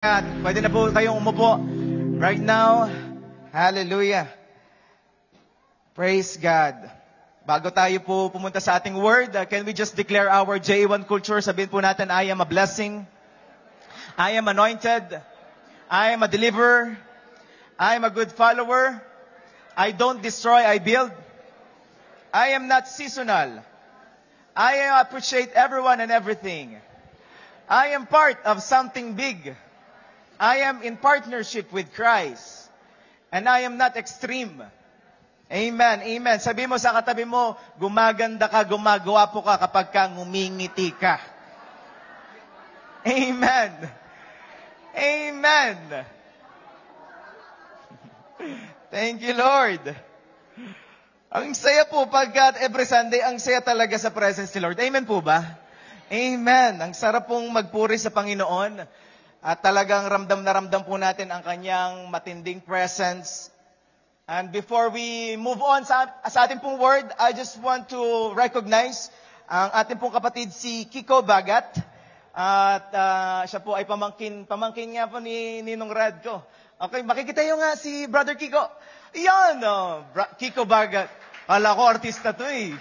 God. Pwede na po kayong umupo right now. Hallelujah. Praise God. Bago tayo po pumunta sa ating word, can we just declare our J1 culture? Sabihin po natin, I am a blessing. I am anointed. I am a deliverer. I am a good follower. I don't destroy, I build. I am not seasonal. I appreciate everyone and everything. I am part of something big. I am in partnership with Christ. And I am not extreme. Amen, amen. Sabi mo sa katabi mo, gumaganda ka, gumagwapo ka kapag ka ngumingiti ka. Amen. Amen. Thank you, Lord. Ang saya po pagkat every Sunday, ang saya talaga sa presence ni Lord. Amen po ba? Amen. Ang sarap pong magpuri sa Panginoon. At talagang ramdam na ramdam po natin ang kanyang matinding presence. And before we move on sa ating pong word, I just want to recognize ang ating pong kapatid si Kiko Bagat. At siya po ay pamangkin nga po ni Ninong Radko. Okay, makikita nyo nga si Brother Kiko. Yan, Kiko Bagat. Kala ko artista to eh.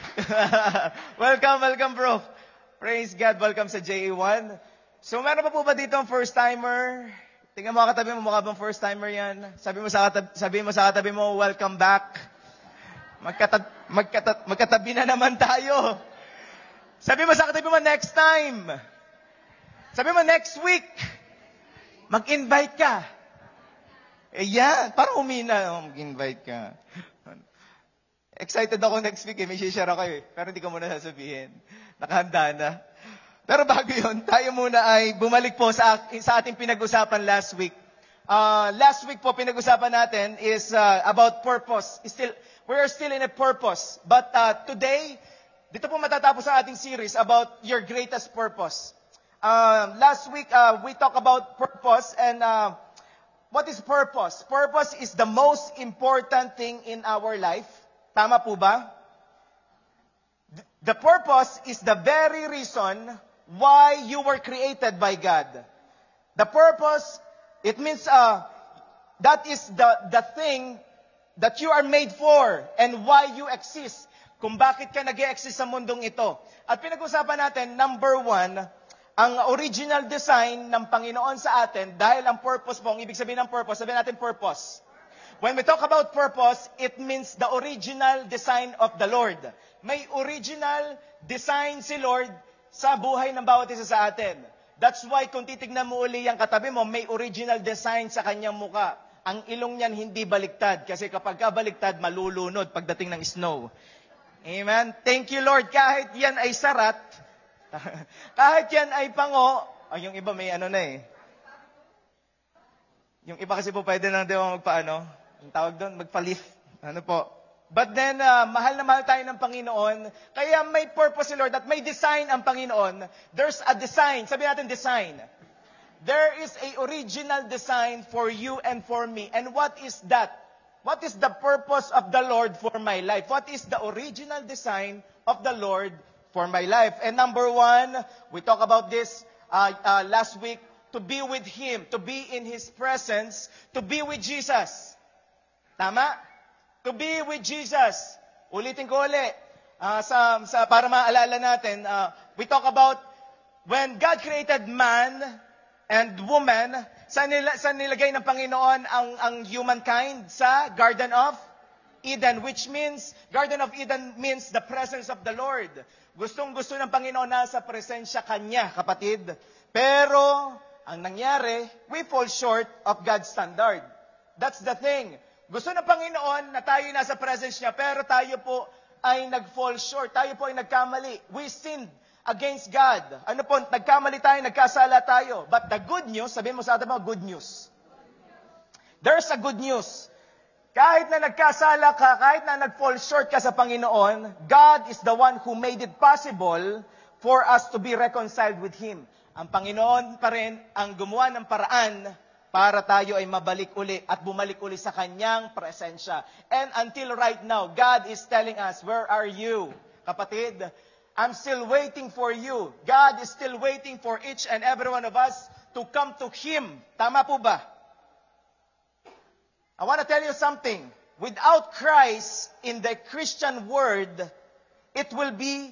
Welcome bro. Praise God, welcome sa JA1. So meron pa po ba dito ang first timer? Tingnan mo katabi mo, mukha bang first timer yan? Sabi mo sa katabi mo, welcome back. Magkatabi na naman tayo. Sabi mo sa katabi mo, next time. Sabi mo, next week. Mag-invite ka. Yan, parang umina. Mag-invite ka. Excited ako next week eh. May share ako eh. Pero hindi ko muna sasabihin. Nakahanda na. Pero bago yun, tayo muna ay bumalik po sa ating pinag-usapan last week. Last week po, pinag-usapan natin is about purpose. We are still in a purpose. But today, dito po matatapos ang ating series about your greatest purpose. Last week, we talked about purpose and what is purpose? Purpose is the most important thing in our life. Tama po ba? The purpose is the very reason why you were created by God. The purpose, it means that is the thing that you are made for and why you exist. Kung bakit ka nag-exist sa mundong ito. At pinag-usapan natin, number 1, ang original design ng Panginoon sa atin, dahil ang purpose po, ang ibig sabihin ng purpose, sabihin natin purpose. When we talk about purpose, it means the original design of the Lord. May original design si Lord sa buhay ng bawat isa sa atin. That's why kung titignan mo uli yung katabi mo, may original design sa kanyang muka. Ang ilong niyan hindi baliktad. Kasi kapag ka baliktad, malulunod pagdating ng snow. Amen? Thank you, Lord. Kahit yan ay sarat, kahit yan ay pango, yung iba may ano na eh. Yung iba kasi po pwede lang din magpaano. Ang tawag doon, magpa-lift. Ano po? But then, mahal na mahal tayo ng Panginoon. Kaya may purpose si Lord at may design ang Panginoon. There's a design. Sabi natin design. There is a original design for you and for me. And what is that? What is the purpose of the Lord for my life? What is the original design of the Lord for my life? And number 1, we talked about this last week. To be with Him. To be in His presence. To be with Jesus. Tama? To be with Jesus. Ulitin ko ulit. Para maalala natin, we talk about when God created man and woman, saan nilagay ng Panginoon ang humankind? Sa Garden of Eden, which means, Garden of Eden means the presence of the Lord. Gustong-gusto ng Panginoon nasa presensya Kanya, kapatid. Pero, ang nangyari, we fall short of God's standard. That's the thing. Gusto ng Panginoon na tayo nasa presence niya, pero tayo po ay nag-fall short. Tayo po ay nagkamali. We sinned against God. Ano po, nagkamali tayo, nagkasala tayo. But the good news, sabihin mo sa atin mo, good news. There's a good news. Kahit na nagkasala ka, kahit na nag-fall short ka sa Panginoon, God is the one who made it possible for us to be reconciled with Him. Ang Panginoon pa rin ang gumawa ng paraan para tayo ay mabalik uli at bumalik uli sa Kanyang presensya. And until right now, God is telling us, where are you? Kapatid, I'm still waiting for you. God is still waiting for each and every one of us to to come to Him. Tama po ba? I want to tell you something. Without Christ in the Christian word, it will be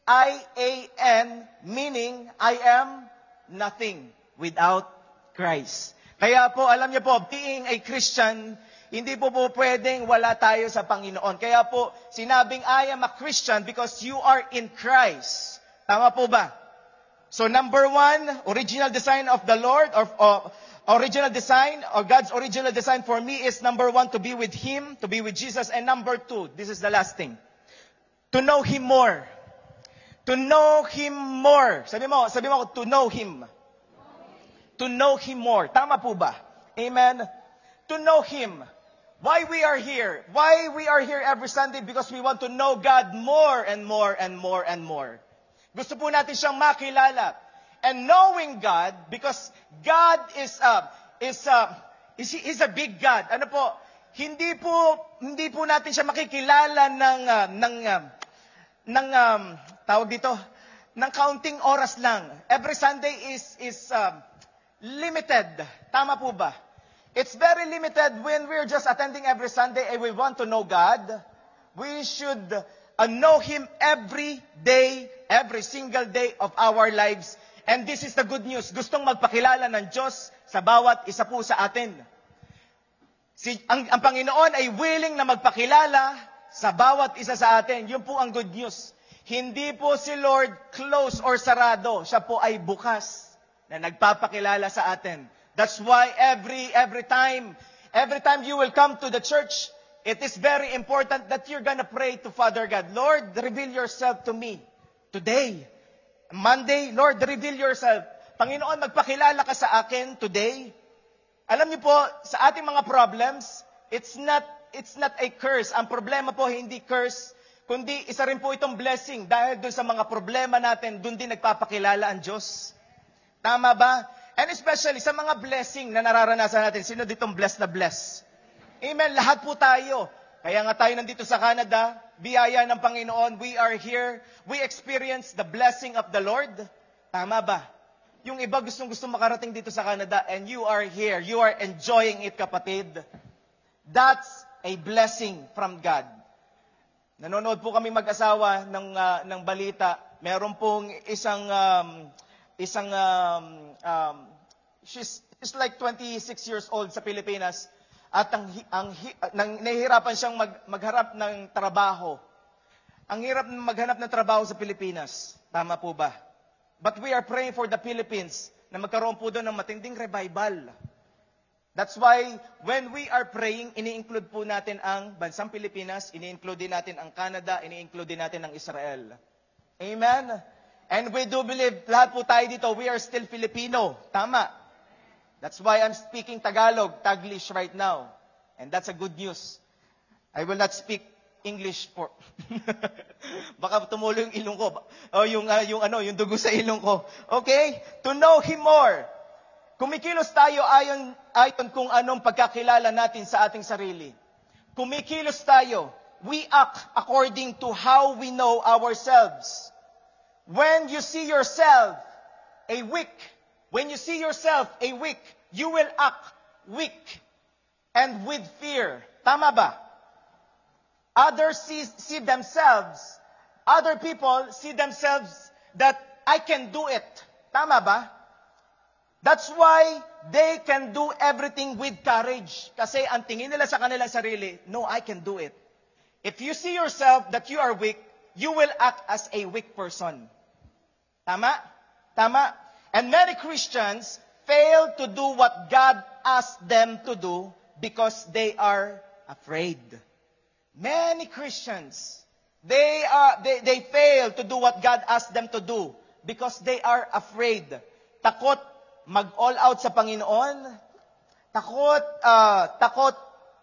I-A-N, meaning I am nothing without Christ. Kaya po, alam niyo po, being a Christian, hindi po pwedeng wala tayo sa Panginoon. Kaya po, sinabing I am a Christian because you are in Christ. Tama po ba? So number 1, original design of the Lord, or original design, or God's original design for me is number 1, to be with Him, to be with Jesus. And number 2, this is the last thing, to know Him more. To know Him more. Sabi mo, to know Him. To know Him more. Tama po ba? Amen? To know Him. Why we are here? Why we are here every Sunday? Because we want to know God more and more and more and more. Gusto po natin siyang makilala. And knowing God, because God is a big God. Ano po? Hindi po natin siya makikilala tawag dito, ng counting oras lang. Every Sunday is limited. Tama po ba? It's very limited when we're just attending every Sunday and we want to know God. We should know Him every day, every single day of our lives. And this is the good news. Gustong magpakilala ng Diyos sa bawat isa po sa atin. Ang Panginoon ay willing na magpakilala sa bawat isa sa atin. Yun po ang good news. Hindi po si Lord close or sarado. Siya po ay bukas na nagpapakilala sa atin. That's why every time you will come to the church, it is very important that you're gonna pray to Father God. Lord, reveal yourself to me today. Monday, Lord, reveal yourself. Panginoon, magpakilala ka sa akin today. Alam niyo po, sa ating mga problems, it's not a curse. Ang problema po hindi curse, kundi isa rin po itong blessing. Dahil dun sa mga problema natin, dun din nagpapakilala ang Diyos. Tama ba? And especially sa mga blessing na nararanasan natin. Sino ditong blessed na bless? Amen. Lahat po tayo. Kaya nga tayo nandito sa Canada, biyaya ng Panginoon, we are here, we experience the blessing of the Lord. Tama ba? Yung iba gustong makarating dito sa Canada, and you are here, you are enjoying it, kapatid. That's a blessing from God. Nanonood po kami mag-asawa ng balita. Meron pong she's like 26 years old sa Pilipinas. At nahihirapan siyang magharap ng trabaho. Ang hirap maghanap ng trabaho sa Pilipinas. Tama po ba? But we are praying for the Philippines na magkaroon po doon ng matinding revival. That's why when we are praying, ini-include po natin ang bansang Pilipinas, ini-include din natin ang Canada, ini-include din natin ang Israel. Amen? And we do believe, lahat po tayo dito, we are still Filipino. Tama. That's why I'm speaking Taglish right now. And that's a good news. I will not speak English for... Baka tumulo yung ilong ko. O yung dugo sa ilong ko. Okay? To know Him more. Kumikilos tayo ayon kung anong pagkakilala natin sa ating sarili. Kumikilos tayo. We act according to how we know ourselves. When you see yourself a weak, you will act weak and with fear. Tama ba? Others see themselves, other people see themselves that I can do it. Tama ba? That's why they can do everything with courage. Kasi ang tingin nila sa kanilang sarili, no, I can do it. If you see yourself that you are weak, you will act as a weak person. Tama? Tama? And many Christians fail to do what God asked them to do because they are afraid. Many Christians, they fail to do what God asked them to do because they are afraid. Takot mag-all out sa Panginoon. Takot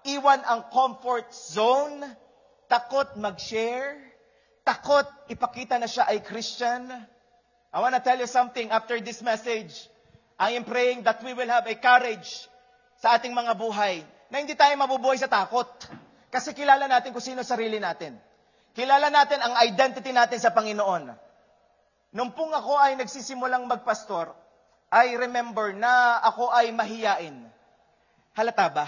iwan ang comfort zone. Takot mag-share. Takot ipakita na siya ay Christian. I want to tell you something after this message. I am praying that we will have a courage sa ating mga buhay na hindi tayo mabubuhay sa takot. Kasi kilala natin kung sino sarili natin. Kilala natin ang identity natin sa Panginoon. Nung pong ako ay nagsisimulang magpastor, I remember na ako ay mahiyain. Halata ba?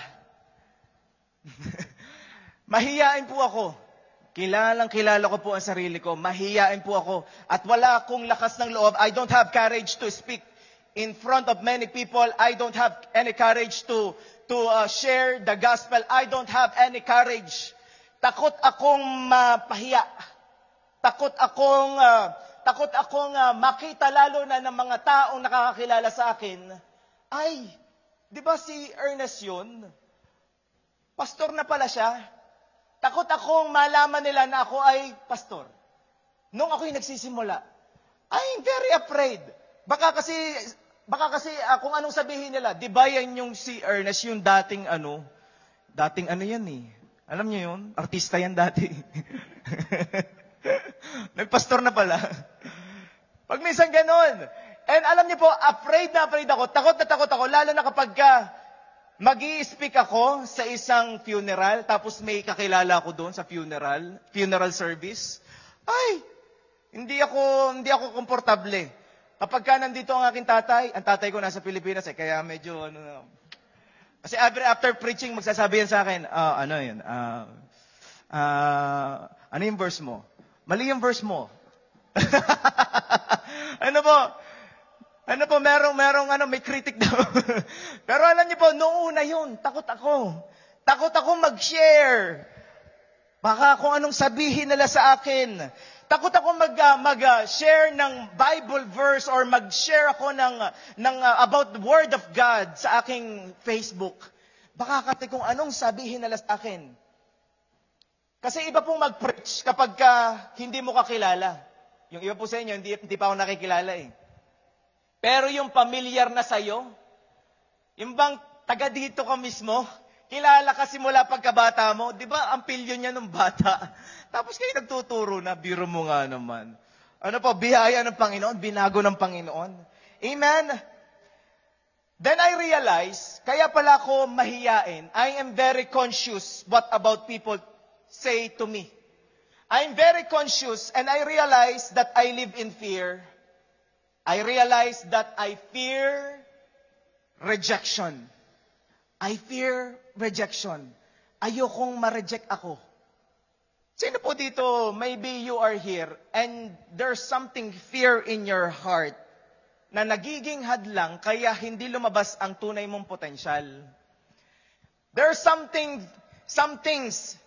Mahiyain po ako. Kilala ko po ang sarili ko. Mahiyain po ako. At wala akong lakas ng loob. I don't have courage to speak in front of many people. I don't have any courage to share the gospel. I don't have any courage. Takot akong mapahiya. Takot akong makita lalo na ng mga taong nakakakilala sa akin. Ay, di ba si Ernest yun? Pastor na pala siya. Takot akong malaman nila na ako ay pastor. Nung ako'y nagsisimula, I'm very afraid. Baka kasi kung anong sabihin nila, di ba yan yung si Ernest, yung dating ano yan eh. Alam niyo yun? Artista yan dati. Nagpastor na pala. Pag minsan ganun. And alam niyo po, afraid na ako. Takot ako. Lalo na kapag mag-i-speak ako sa isang funeral, tapos may kakilala ako doon sa funeral service. Ay, hindi ako komportable. Kapag nandito ang aking tatay, ang tatay ko nasa Pilipinas kaya medyo kasi after preaching, magsasabi yan sa akin, ano yung verse mo? Mali yung verse mo. Ano po, may critic daw. Pero alam niyo po, noong una yun, takot ako. Takot ako mag-share. Baka kung anong sabihin nila sa akin. Takot ako mag-share ng Bible verse or mag-share ako ng about the Word of God sa aking Facebook. Baka kung anong sabihin nila sa akin. Kasi iba pong mag-preach kapag hindi mo kakilala. Yung iba po sa inyo, hindi pa ako nakikilala eh. Pero yung familiar na sa'yo, yung bang taga dito ka mismo, kilala ka simula pagkabata mo, di ba ang pilyo niya nung bata? Tapos kayo nagtuturo na, biro mo nga naman. Ano po, biyaya ng Panginoon, binago ng Panginoon. Amen? Then I realize, kaya pala ako mahiyain, I am very conscious what about people say to me. I'm very conscious and I realize that I live in fear. I realize that I fear rejection. I fear rejection. Ayokong ma-reject ako. Sino po dito, maybe you are here and there's something fear in your heart na nagiging hadlang kaya hindi lumabas ang tunay mong potensyal. There's some things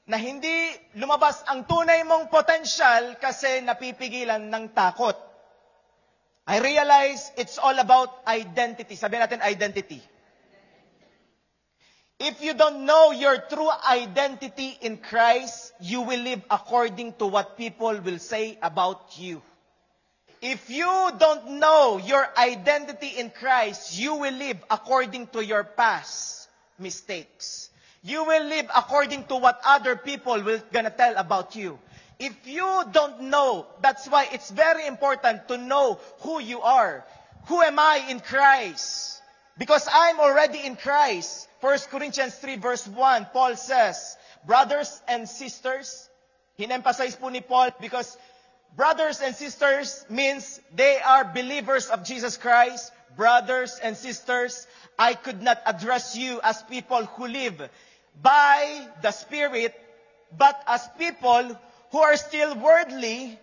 na hindi lumabas ang tunay mong potensyal kasi napipigilan ng takot. I realize it's all about identity. Sabihin natin identity. If you don't know your true identity in Christ, you will live according to what people will say about you. If you don't know your identity in Christ, you will live according to your past mistakes. You will live according to what other people will gonna tell about you. If you don't know, that's why it's very important to know who you are. Who am I in Christ? Because I'm already in Christ. 1 Corinthians 3 verse 1, Paul says, brothers and sisters, in-emphasize po ni Paul because brothers and sisters means they are believers of Jesus Christ. Brothers and sisters, I could not address you as people who live by the Spirit, but as people who are still worldly,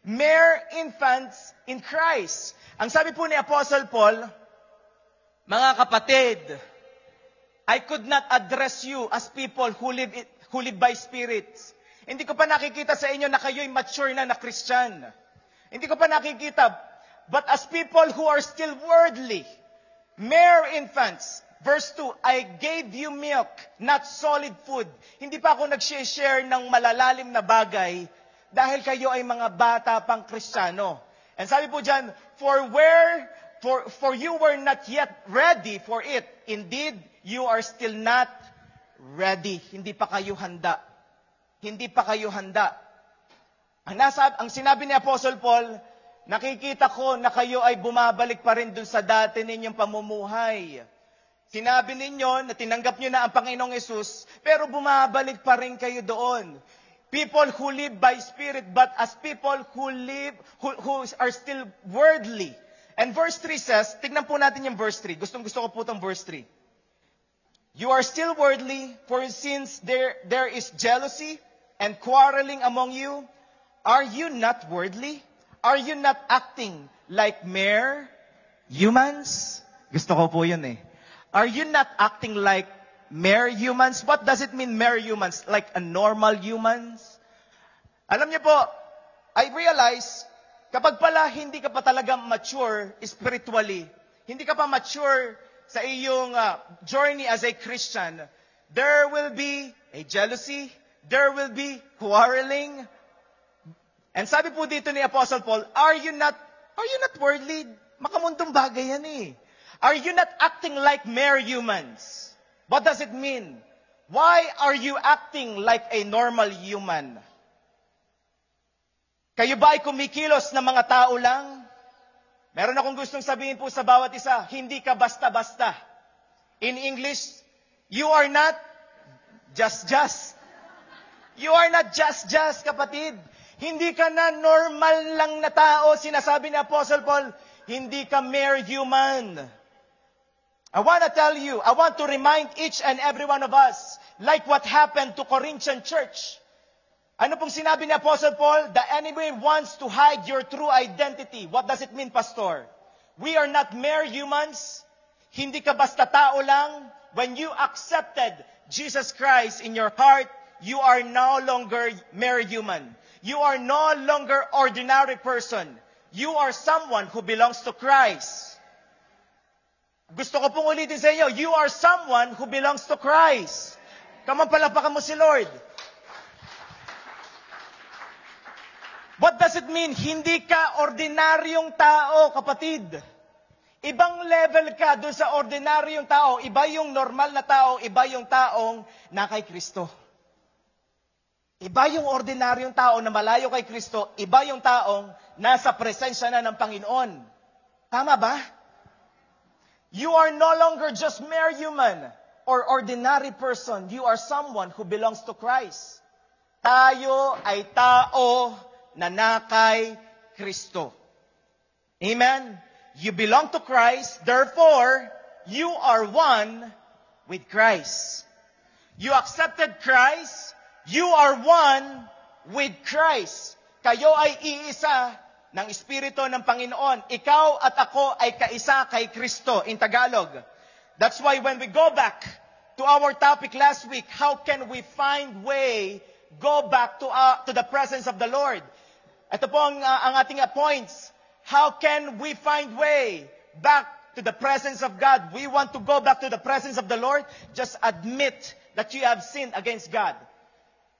mere infants in Christ. Ang sabi po ni Apostle Paul, mga kapatid, I could not address you as people who live by Spirit. Hindi ko pa nakikita sa inyo na kayo'y mature na Christian. Hindi ko pa nakikita. But as people who are still worldly, mere infants. Verse 2, I gave you milk, not solid food. Hindi pa ako nag-share ng malalalim na bagay dahil kayo ay mga bata pang Kristiyano. And sabi po dyan, for you were not yet ready for it. Indeed, you are still not ready. Hindi pa kayo handa. Hindi pa kayo handa. Ang sinabi ni Apostle Paul, nakikita ko na kayo ay bumabalik pa rin dun sa dati ninyong pamumuhay. Sinabi ninyo na tinanggap nyo na ang Panginoong Yesus, pero bumabalik pa rin kayo doon. People who live by Spirit, but as people who are still worldly. And verse 3 says, tignan po natin yung verse 3. Gustong-gusto ko po itong verse 3. You are still worldly, for since there is jealousy and quarreling among you, are you not worldly? Are you not acting like mere humans? Gusto ko po yun eh. Are you not acting like mere humans? What does it mean, mere humans? Like a normal humans? Alam niyo po, I realize, kapag pala hindi ka pa talaga mature spiritually, hindi ka pa mature sa iyong journey as a Christian, there will be a jealousy, there will be quarreling. And sabi po dito ni Apostle Paul, are you not worldly? Makamundong bagay yan eh. Are you not acting like mere humans? What does it mean? Why are you acting like a normal human? Kayo ba ay kumikilos na mga tao lang? Meron akong gustong sabihin po sa bawat isa, hindi ka basta-basta. In English, you are not just. You are not just, kapatid. Hindi ka na normal lang na tao, sinasabi ni Apostle Paul, hindi ka mere human. I want to tell you, I want to remind each and every one of us, like what happened to Corinthian church. Ano pong sinabi ni Apostle Paul? The enemy wants to hide your true identity. What does it mean, Pastor? We are not mere humans. Hindi ka basta tao lang. When you accepted Jesus Christ in your heart, you are no longer mere human. You are no longer ordinary person. You are someone who belongs to Christ. Gusto ko pong ulitin sa inyo, you are someone who belongs to Christ. Palapakan mo si Lord. What does it mean? Hindi ka ordinaryong tao, kapatid. Ibang level ka doon sa ordinaryong tao. Iba yung normal na tao, iba yung taong na kay Kristo. Iba yung ordinaryong tao na malayo kay Kristo, iba yung taong nasa presensya na ng Panginoon. Tama ba? You are no longer just mere human or ordinary person. You are someone who belongs to Christ. Tayo ay tao na nakay Kristo. Amen? You belong to Christ, therefore, you are one with Christ. You accepted Christ, you are one with Christ. Kayo ay iisa ng Espiritu ng Panginoon. Ikaw at ako ay kaisa kay Kristo in Tagalog. That's why when we go back to our topic last week, how can we find way go back to the presence of the Lord? Ito po ang ating points. How can we find way back to the presence of God? We want to go back to the presence of the Lord. Just admit that you have sinned against God.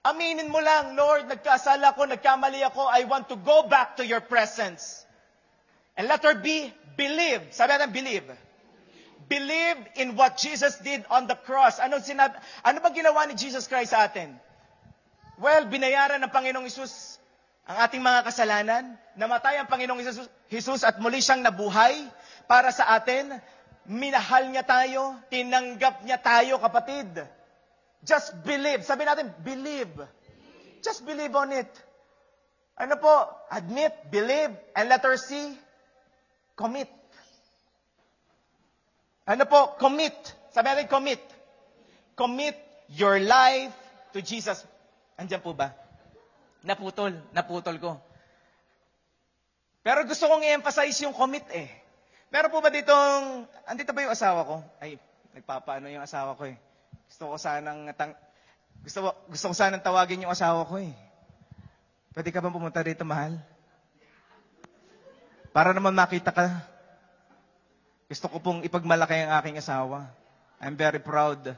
Aminin mo lang, Lord, nagkasala ko, nagkamali ako. I want to go back to your presence. And letter B, believe. Sabi natin, believe. Believe in what Jesus did on the cross. Ano bang ginawa ni Jesus Christ sa atin? Well, binayaran ng Panginoong Hesus ang ating mga kasalanan, namatay ang Panginoong Jesus at muli siyang nabuhay para sa atin. Minahal niya tayo, tinanggap niya tayo, kapatid. Just believe. Sabi natin, believe. Just believe on it. Ano po? Admit, believe, and letter C, commit. Ano po? Commit. Sabi natin, commit. Commit your life to Jesus. Andiyan po ba? Naputol ko. Pero gusto kong i-emphasize yung commit eh. Meron po ba ditong, andito ba yung asawa ko? Ay, nagpapaano yung asawa ko eh. Gusto ko sanang tawagin yung asawa ko eh. Pwede ka bang pumunta dito, mahal? Para naman makita ka. Gusto ko pong ipagmalaki ang aking asawa. I'm very proud.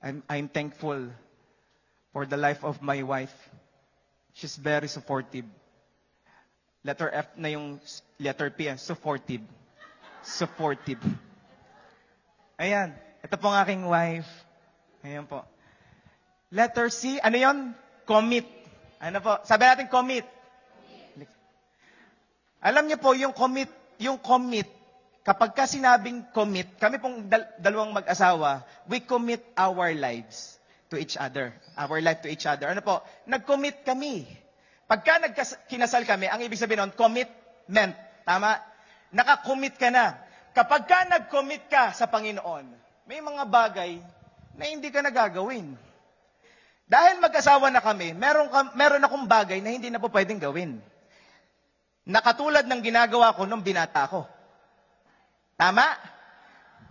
I'm thankful for the life of my wife. She's very supportive. Letter F na yung letter P. Supportive. Supportive. Ayan. Ito po ang aking wife. Ayan po. Letter C. Ano yun? Commit. Ano po? Sabi natin commit. Alam niyo po, yung commit, kapag ka sinabing commit, kami pong dalawang mag-asawa, we commit our lives to each other. Our life to each other. Ano po? Nag-commit kami. Pagka kinasal kami, ang ibig sabihin nun, commitment. Tama? Nakakommit ka na. Kapag ka nag-commit ka sa Panginoon, may mga bagay na hindi ka nagagawin. Dahil mag-asawa na kami, meron akong bagay na hindi na po pwedeng gawin. Nakatulad ng ginagawa ko nung binata ko. Tama?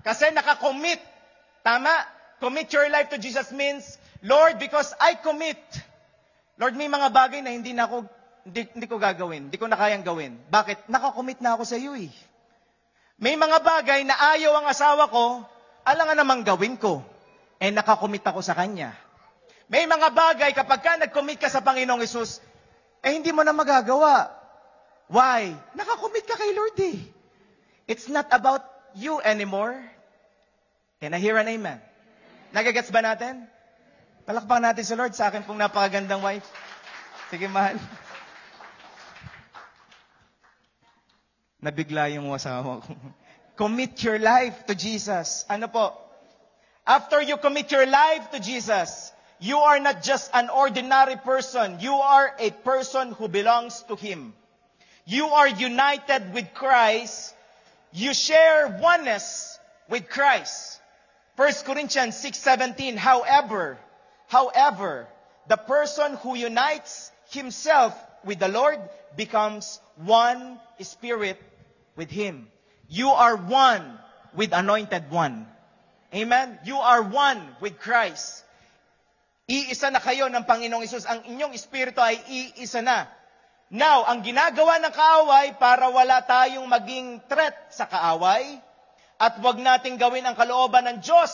Kasi nakakommit. Tama? Commit your life to Jesus means, Lord, because I commit. Lord, may mga bagay na hindi ko gagawin. Hindi ko na kayang gawin. Bakit? Nakakommit na ako sa iyo eh. May mga bagay na ayaw ang asawa ko, alangan namang gawin ko. Eh nakakommit ako sa Kanya. May mga bagay kapag ka nag-commit ka sa Panginoong Hesus, eh hindi mo na magagawa. Why? Nakakommit ka kay Lord eh. It's not about you anymore. Can I hear an amen? Nagagets ba natin? Palakpakan natin sa Lord sa akin pong napakagandang wife. Sige, mahal. Nabigla yung asawa ko. Commit your life to Jesus. Ano po? After you commit your life to Jesus, you are not just an ordinary person. You are a person who belongs to Him. You are united with Christ. You share oneness with Christ. 1 Corinthians 6:17, however, the person who unites himself with the Lord becomes one spirit with Him. You are one with Anointed One. Amen? You are one with Christ. Iisa na kayo ng Panginoong Hesus. Ang inyong espiritu ay iisa na. Now, ang ginagawa ng kaaway para wala tayong maging threat sa kaaway, at wag nating gawin ang kalooban ng Diyos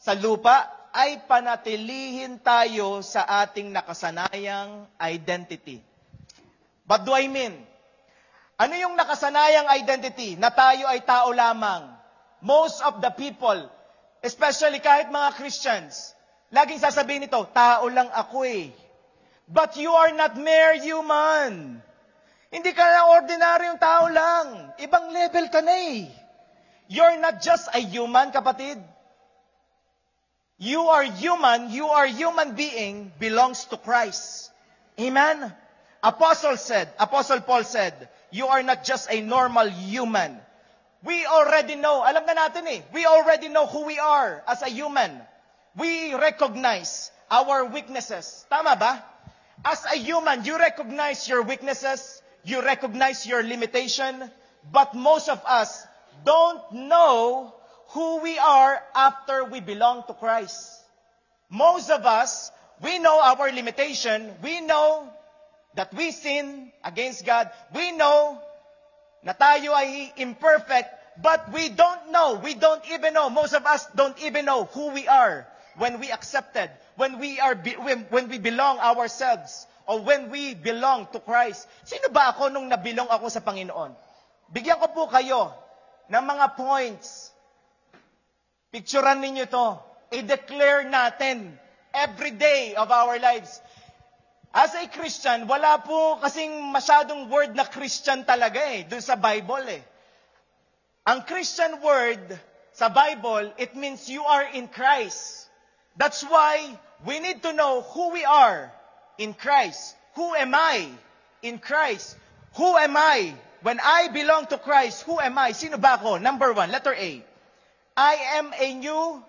sa lupa, ay panatilihin tayo sa ating nakasanayang identity. What do I mean? Ano yung nakasanayang identity? Na tayo ay tao lamang. Most of the people, especially kahit mga Christians, laging sasabihin nito, tao lang ako eh. But you are not mere human. Hindi ka na ordinaryong tao lang. Ibang level ka na eh. You're not just a human, kapatid. You are human being belongs to Christ. Amen? Apostle Paul said, you are not just a normal human. We already know, alam na natin eh, we already know who we are as a human. We recognize our weaknesses. Tama ba? As a human, you recognize your weaknesses, you recognize your limitation, but most of us don't know who we are after we belong to Christ. Most of us, we know our limitation. We know that we sin against God. We know na tayo ay imperfect, but we don't know. We don't even know. Most of us don't even know who we are when we accepted, when we belong ourselves, or when we belong to Christ. Sino ba ako nung nabilong ako sa Panginoon? Bigyan ko po kayo ng mga points. Picturean ninyo to. I-declare natin every day of our lives. As a Christian, wala po kasing masyadong word na Christian talaga eh, dun sa Bible eh. Ang Christian word sa Bible, it means you are in Christ. That's why we need to know who we are in Christ. Who am I in Christ? Who am I? When I belong to Christ, who am I? Sino ba ako? Number 1, letter A. I am a new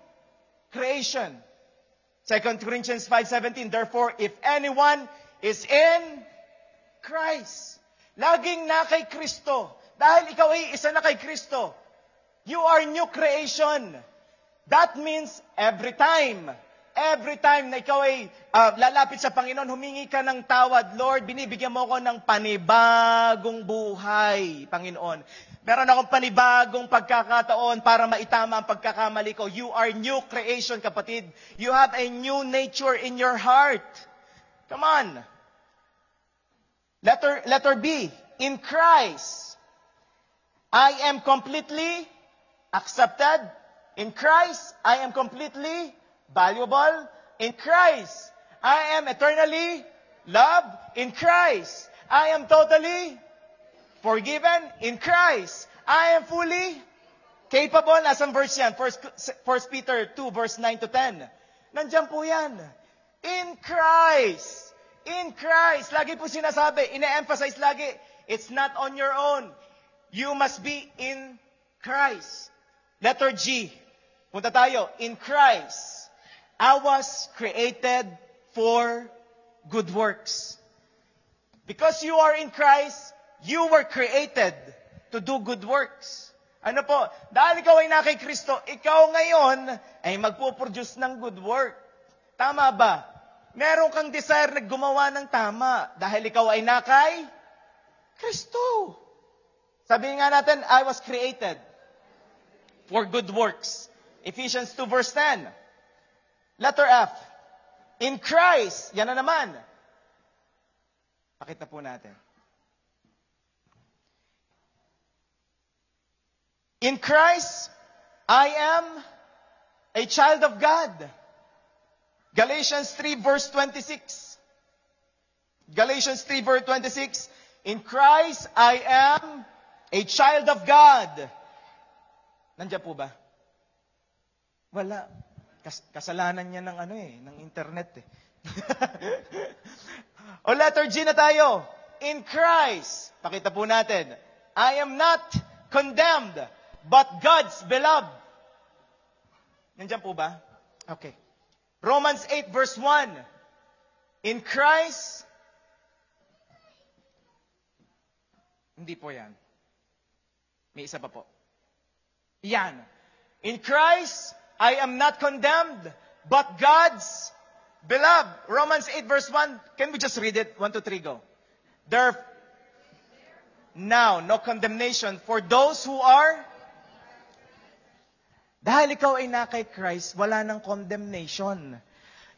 creation. 2 Corinthians 5:17, therefore, if anyone is in Christ, laging na kay Kristo. Dahil ikaw ay isa na kay Kristo. You are new creation. That means every time na ikaw ay lalapit sa Panginoon, humingi ka ng tawad, Lord, binibigyan mo ako ng panibagong buhay, Panginoon. Meron akong panibagong pagkakataon para maitama ang pagkakamali ko. You are new creation, kapatid. You have a new nature in your heart. Come on. Letter B. In Christ, I am completely accepted. In Christ, I am completely valuable. In Christ, I am eternally loved. In Christ, I am totally forgiven. In Christ, I am fully capable. Nasaan verse yan? 1 Peter 2, verse 9 to 10. Nandiyan po yan. In Christ. In Christ. Lagi po sinasabi, ine-emphasize lagi, it's not on your own. You must be in Christ. Letter G. Punta tayo. In Christ, I was created for good works. Because you are in Christ, you were created to do good works. Ano po? Dahil ikaw ay na kay Kristo, ikaw ngayon ay magpo-produce ng good work. Tama ba? Meron kang desire na gumawa ng tama dahil ikaw ay na kay Kristo. Sabihin nga natin, I was created for good works. Ephesians 2 verse 10. Letter F. In Christ, yan na naman. Pakita po natin. In Christ, I am a child of God. Galatians 3 verse 26. Galatians 3 verse 26. In Christ, I am a child of God. Nandiyan po ba? Wala. Kasalanan niya ng ng internet eh. O letter G na tayo. In Christ, pakita po natin, I am not condemned, but God's beloved. Nandiyan po ba? Okay. Romans 8 verse 1. In Christ, hindi po yan. May isa pa po. Yan. In Christ, I am not condemned, but God's beloved. Romans 8 verse 1. Can we just read it? 1, 2, 3, go. There now no condemnation for those who are. Dahil ikaw ay na kay Christ, wala nang condemnation.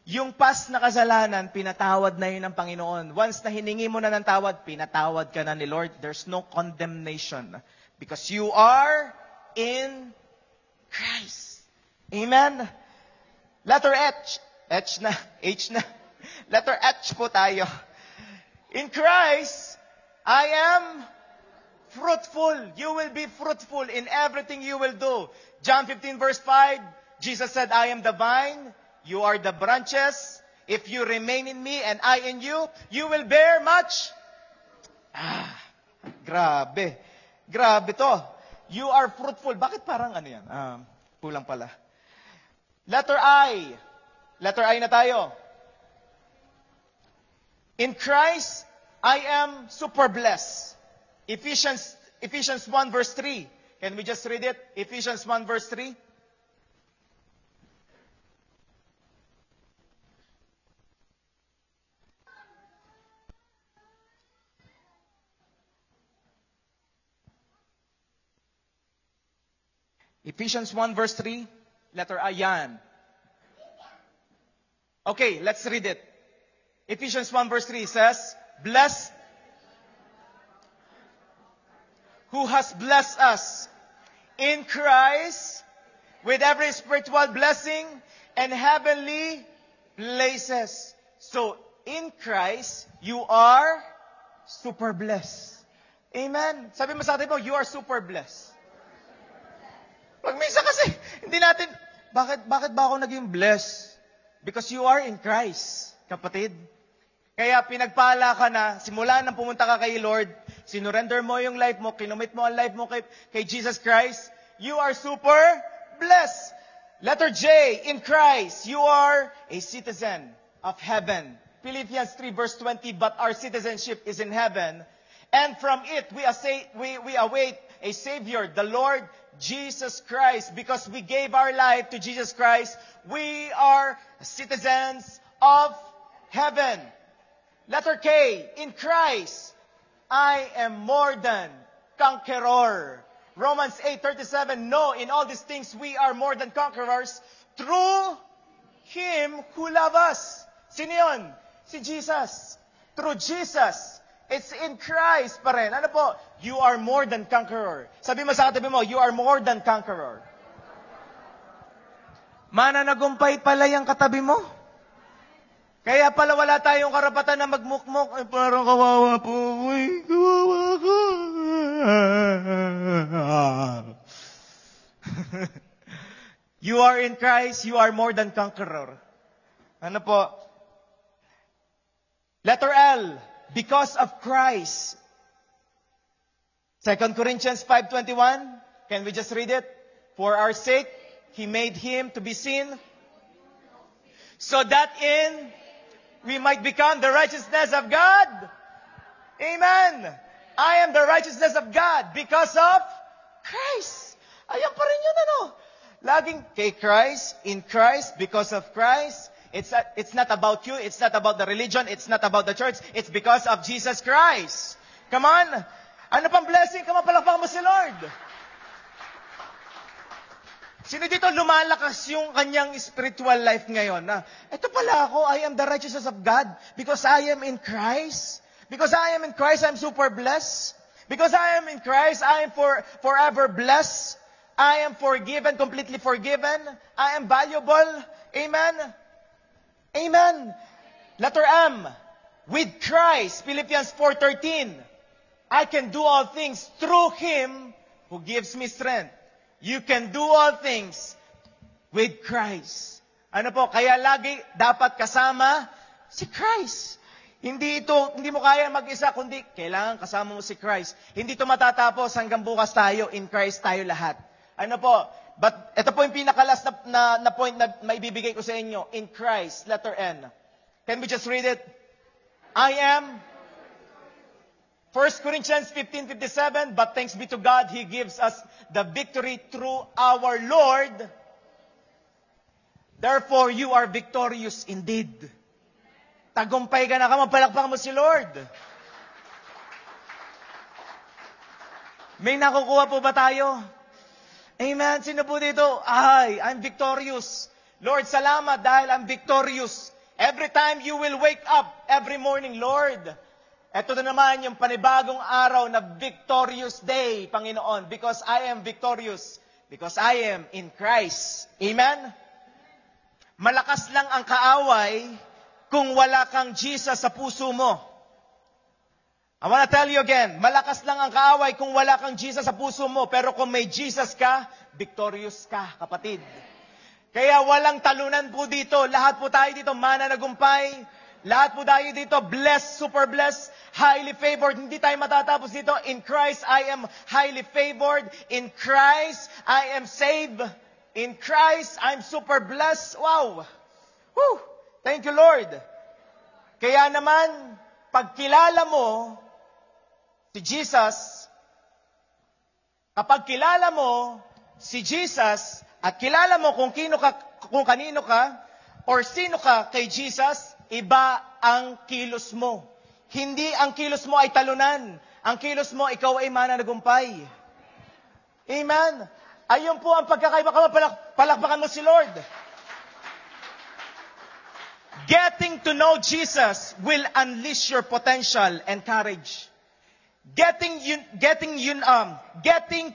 Yung past na kasalanan, pinatawad na yun ng Panginoon. Once na hiningi mo na ng tawad, pinatawad ka na ni Lord. There's no condemnation. Because you are in Christ. Amen? Letter H. H na. H na. Letter H po tayo. In Christ, I am fruitful. You will be fruitful in everything you will do. John 15 verse 5, Jesus said, I am the vine, you are the branches. If you remain in me and I in you, you will bear much. Grabe. Grabe to. You are fruitful. Bakit parang yan? Kulang pala. Letter I. Letter I na tayo. In Christ, I am super blessed. Ephesians 1 verse 3. Can we just read it? Ephesians 1 verse 3. Ephesians 1 verse 3. Letter I, yan. Okay, let's read it. Ephesians 1 verse 3 says, blessed, who has blessed us in Christ with every spiritual blessing and heavenly places. So, in Christ, you are super blessed. Amen. Sabi mo sa atin mo, you are super blessed. Pag minsan kasi, hindi natin, bakit ba ako naging blessed? Because you are in Christ, kapatid. Kaya pinagpala ka na, simula nang pumunta ka kay Lord, sinurrender mo yung life mo, kinumit mo ang life mo kay Jesus Christ, you are super blessed. Letter J, in Christ, you are a citizen of heaven. Philippians 3 verse 20, but our citizenship is in heaven. And from it, we await a Savior, the Lord Jesus Christ. Because we gave our life to Jesus Christ, we are citizens of heaven. Letter K, in Christ, I am more than conqueror. Romans 8:37, no, in all these things we are more than conquerors through Him who loves us. Sino yun? Si Jesus. Through Jesus. It's in Christ pa rin. Ano po? You are more than conqueror. Sabi mo sa katabi mo, you are more than conqueror. Mananagumpay pala yung katabi mo. Kaya pala wala tayong karapatan na magmukmok. Ay, parang kawawa po. Uy, kawawa ko. You are in Christ, you are more than conqueror. Ano po? Letter L. Because of Christ, 2 Corinthians 5:21. Can we just read it? For our sake, He made Him to be sin, so that in we might become the righteousness of God. Amen. I am the righteousness of God because of Christ. Ayan pa rin yun, ano? Laging kay Christ, in Christ, because of Christ. It's not about you. It's not about the religion. It's not about the church. It's because of Jesus Christ. Come on. Ano pang blessing? Kamapalakpak mo si Lord. Sino dito lumalakas yung kanyang spiritual life ngayon? Na, ito pala ako, I am the righteousness of God because I am in Christ. Because I am in Christ, I'm super blessed. Because I am in Christ, I am forever blessed. I am forgiven, completely forgiven. I am valuable. Amen? Amen. Letter M. With Christ, Philippians 4:13. I can do all things through Him who gives me strength. You can do all things with Christ. Ano po? Kaya lagi dapat kasama si Christ. Hindi mo kaya mag-isa, kundi kailangan kasama mo si Christ. Hindi ito matatapos hanggang bukas tayo, in Christ tayo lahat. Ano po? But ito po yung pinakalas na point na maibibigay ko sa inyo. In Christ, letter N. Can we just read it? I am 1 Corinthians 15:57, but thanks be to God, He gives us the victory through our Lord. Therefore, you are victorious indeed. Tagumpay ka na, kamapalakpak mo si Lord. May nakukuha po ba tayo? Amen. Sino po dito? I'm victorious. Lord, salamat dahil I'm victorious. Every time you will wake up, every morning, Lord, ito na naman yung panibagong araw na victorious day, Panginoon, because I am victorious, because I am in Christ. Amen? Malakas lang ang kaaway kung wala kang Jesus sa puso mo. I want to tell you again, malakas lang ang kaaway kung wala kang Jesus sa puso mo, pero kung may Jesus ka, victorious ka, kapatid. Kaya walang talunan po dito. Lahat po tayo dito mananagumpay. Lahat po tayo dito blessed, super blessed, highly favored. Hindi tayo matatapos dito. In Christ, I am highly favored. In Christ, I am saved. In Christ, I'm super blessed. Wow! Woo! Thank you, Lord. Kaya naman, pag kilala mo si Jesus, kapag kilala mo si Jesus, at kilala mo kung kanino ka, or sino ka kay Jesus, iba ang kilos mo. Hindi ang kilos mo ay talunan. Ang kilos mo, ikaw ay mananagumpay. Amen. Ayun po ang pagkakaiba. Palakpakan mo si Lord. Getting to know Jesus will unleash your potential and courage. Getting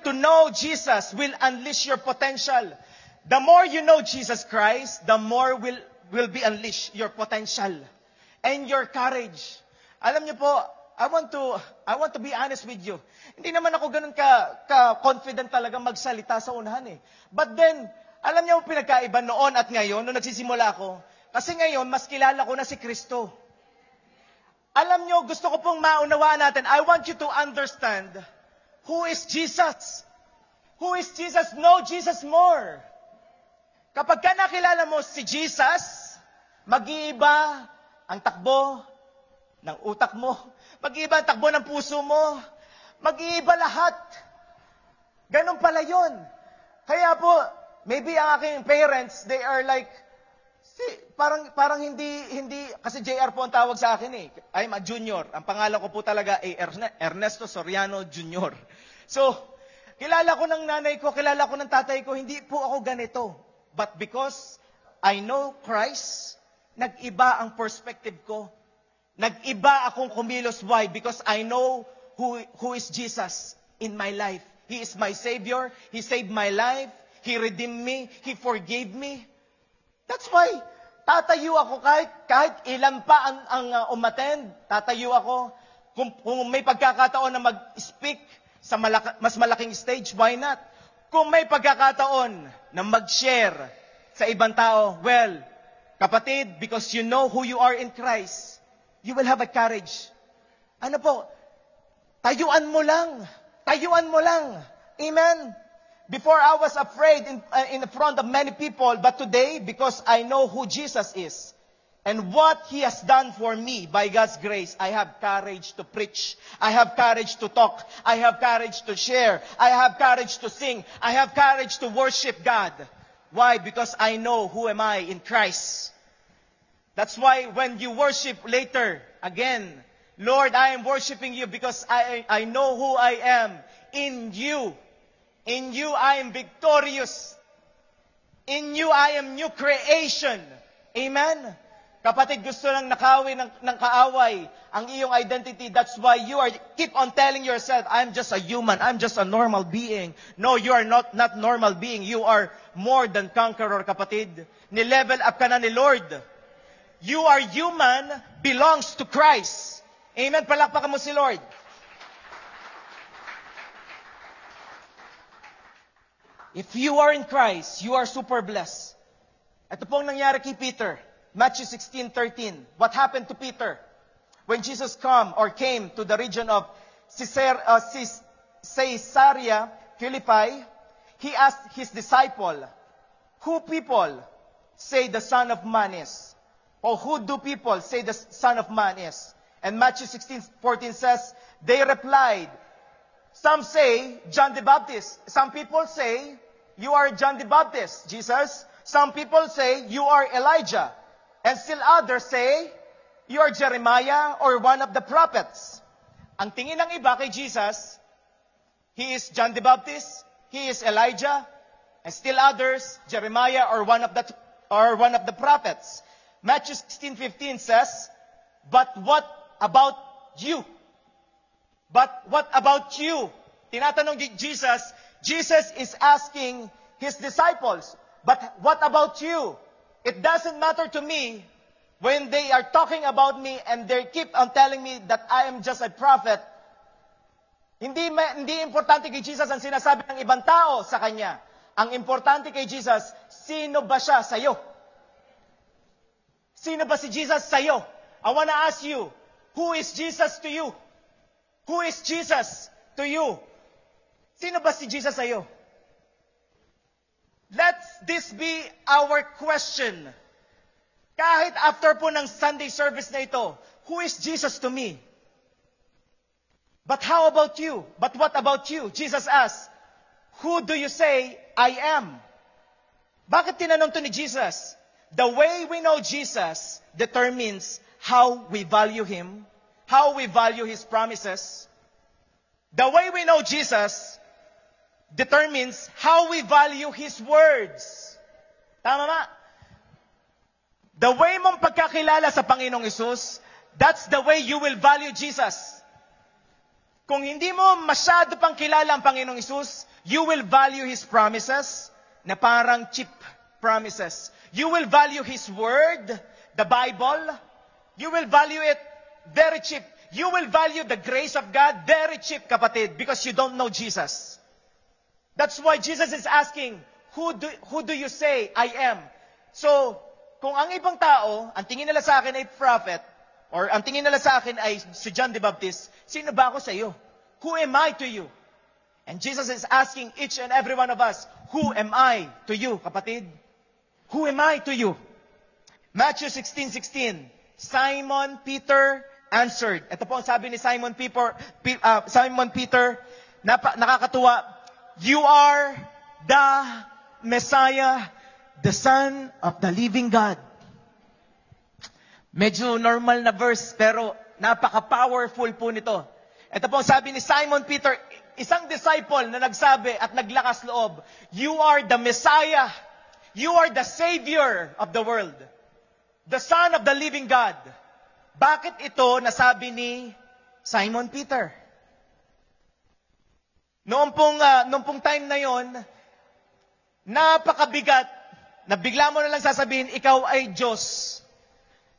to know Jesus will unleash your potential. The more you know Jesus Christ, the more will be unleashed your potential and your courage. Alam niyo po, I want to be honest with you. Hindi naman ako ganun ka-confident talaga magsalita sa unahan eh. But then, alam niyo pinagkaiba noon at ngayon, nung nagsisimula ako, kasi ngayon, mas kilala ko na si Kristo. Alam niyo, gusto ko pong maunawaan natin, I want you to understand who is Jesus. Who is Jesus? Know Jesus more. Kapag ka nakilala mo si Jesus, mag-iiba ang takbo ng utak mo. Mag-iiba ang takbo ng puso mo. Mag-iiba lahat. Ganun pala yun. Kaya po, maybe ang aking parents, they are like, parang hindi, kasi JR po ang tawag sa akin eh. I'm a junior. Ang pangalan ko po talaga ay Ernesto Soriano Jr. So, kilala ko ng nanay ko, kilala ko ng tatay ko, hindi po ako ganito. But because I know Christ, nag-iba ang perspective ko. Nag-iba akong kumilos. Why? Because I know who is Jesus in my life. He is my Savior. He saved my life. He redeemed me. He forgave me. That's why, tatayo ako kahit ilan pa ang umattend, tatayo ako. Kung may pagkakataon na mag-speak sa mas malaking stage, why not? Kung may pagkakataon na mag-share sa ibang tao, well, kapatid, because you know who you are in Christ, you will have a courage. Ano po? Tayuan mo lang. Tayuan mo lang. Amen? Before I was afraid in front of many people, but today, because I know who Jesus is, and what He has done for me by God's grace, I have courage to preach. I have courage to talk. I have courage to share. I have courage to sing. I have courage to worship God. Why? Because I know who am I in Christ. That's why when you worship later, again, Lord, I am worshiping you because I know who I am in you. In you, I am victorious. In you, I am new creation. Amen? Kapatid, gusto lang nakawin ng kaaway ang iyong identity. That's why you keep on telling yourself, I'm just a human. I'm just a normal being. No, you are not normal being. You are more than conqueror, kapatid. Ni-level up ka na ni Lord. You are human, belongs to Christ. Amen? Palakpakan mo si Lord. If you are in Christ, you are super blessed. Ito pong nangyari kay Peter. Matthew 16:13. What happened to Peter? When Jesus came to the region of Caesarea Philippi, He asked His disciple, who people say the Son of Man is? Or who do people say the Son of Man is? And Matthew 16:14 says, they replied, some say John the Baptist. Some people say, you are John the Baptist, Jesus. Some people say, you are Elijah. And still others say, you are Jeremiah or one of the prophets. Ang tingin ng iba kay Jesus, He is John the Baptist, He is Elijah, and still others, Jeremiah or one of the prophets. Matthew 16:15 says, but what about you? But what about you? Tinatanong Jesus is asking His disciples, but what about you? It doesn't matter to me when they are talking about me and they keep on telling me that I am just a prophet. Hindi importante kay Jesus ang sinasabi ng ibang tao sa Kanya. Ang importante kay Jesus, sino ba siya sa'yo? Sino ba si Jesus sa'yo? I wanna ask you, who is Jesus to you? Who is Jesus to you? Sino ba si Jesus sa'yo? Let this be our question. Kahit after po ng Sunday service na ito, who is Jesus to me? But how about you? But what about you? Jesus asked, who do you say I am? Bakit tinanong to ni Jesus? The way we know Jesus determines how we value Him, how we value His promises. The way we know Jesus determines how we value His words. Tama ba? The way mong pagkakilala sa Panginoong Hesus, that's the way you will value Jesus. Kung hindi mo masyado pang kilala ang Panginoong Hesus, you will value His promises na parang cheap promises. You will value His word, the Bible. You will value it very cheap. You will value the grace of God very cheap, kapatid, because you don't know Jesus. That's why Jesus is asking, who do you say I am? So, kung ang ibang tao, ang tingin nila sa akin ay prophet, or ang tingin nila sa akin ay si John the Baptist, sino ba ako sa iyo? Who am I to you? And Jesus is asking each and every one of us, who am I to you, kapatid? Who am I to you? Matthew 16:16, Simon Peter answered. Ito po ang sabi ni Simon Peter, nakakatuwa, you are the Messiah, the Son of the living God. Medyo normal na verse, pero napaka-powerful po nito. Ito po ang sabi ni Simon Peter, isang disciple na nagsabi at naglakas loob, you are the Messiah, you are the Savior of the world, the Son of the living God. Bakit ito nasabi ni Simon Peter? Noong pong time na yon, napakabigat na bigla mo na lang sasabihin, ikaw ay Diyos.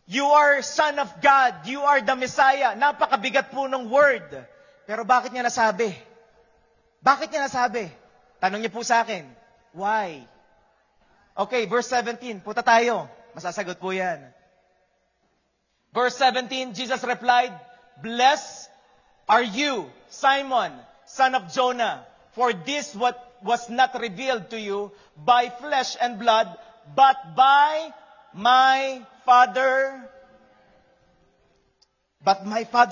You are Son of God. You are the Messiah. Napakabigat po ng word. Pero bakit niya nasabi? Bakit niya nasabi? Tanong niyo po sa akin. Why? Okay, verse 17. Punta tayo. Masasagot po yan. Verse 17, Jesus replied, blessed are you, Simon, son of Jonah, for this what was not revealed to you by flesh and blood, but by my Father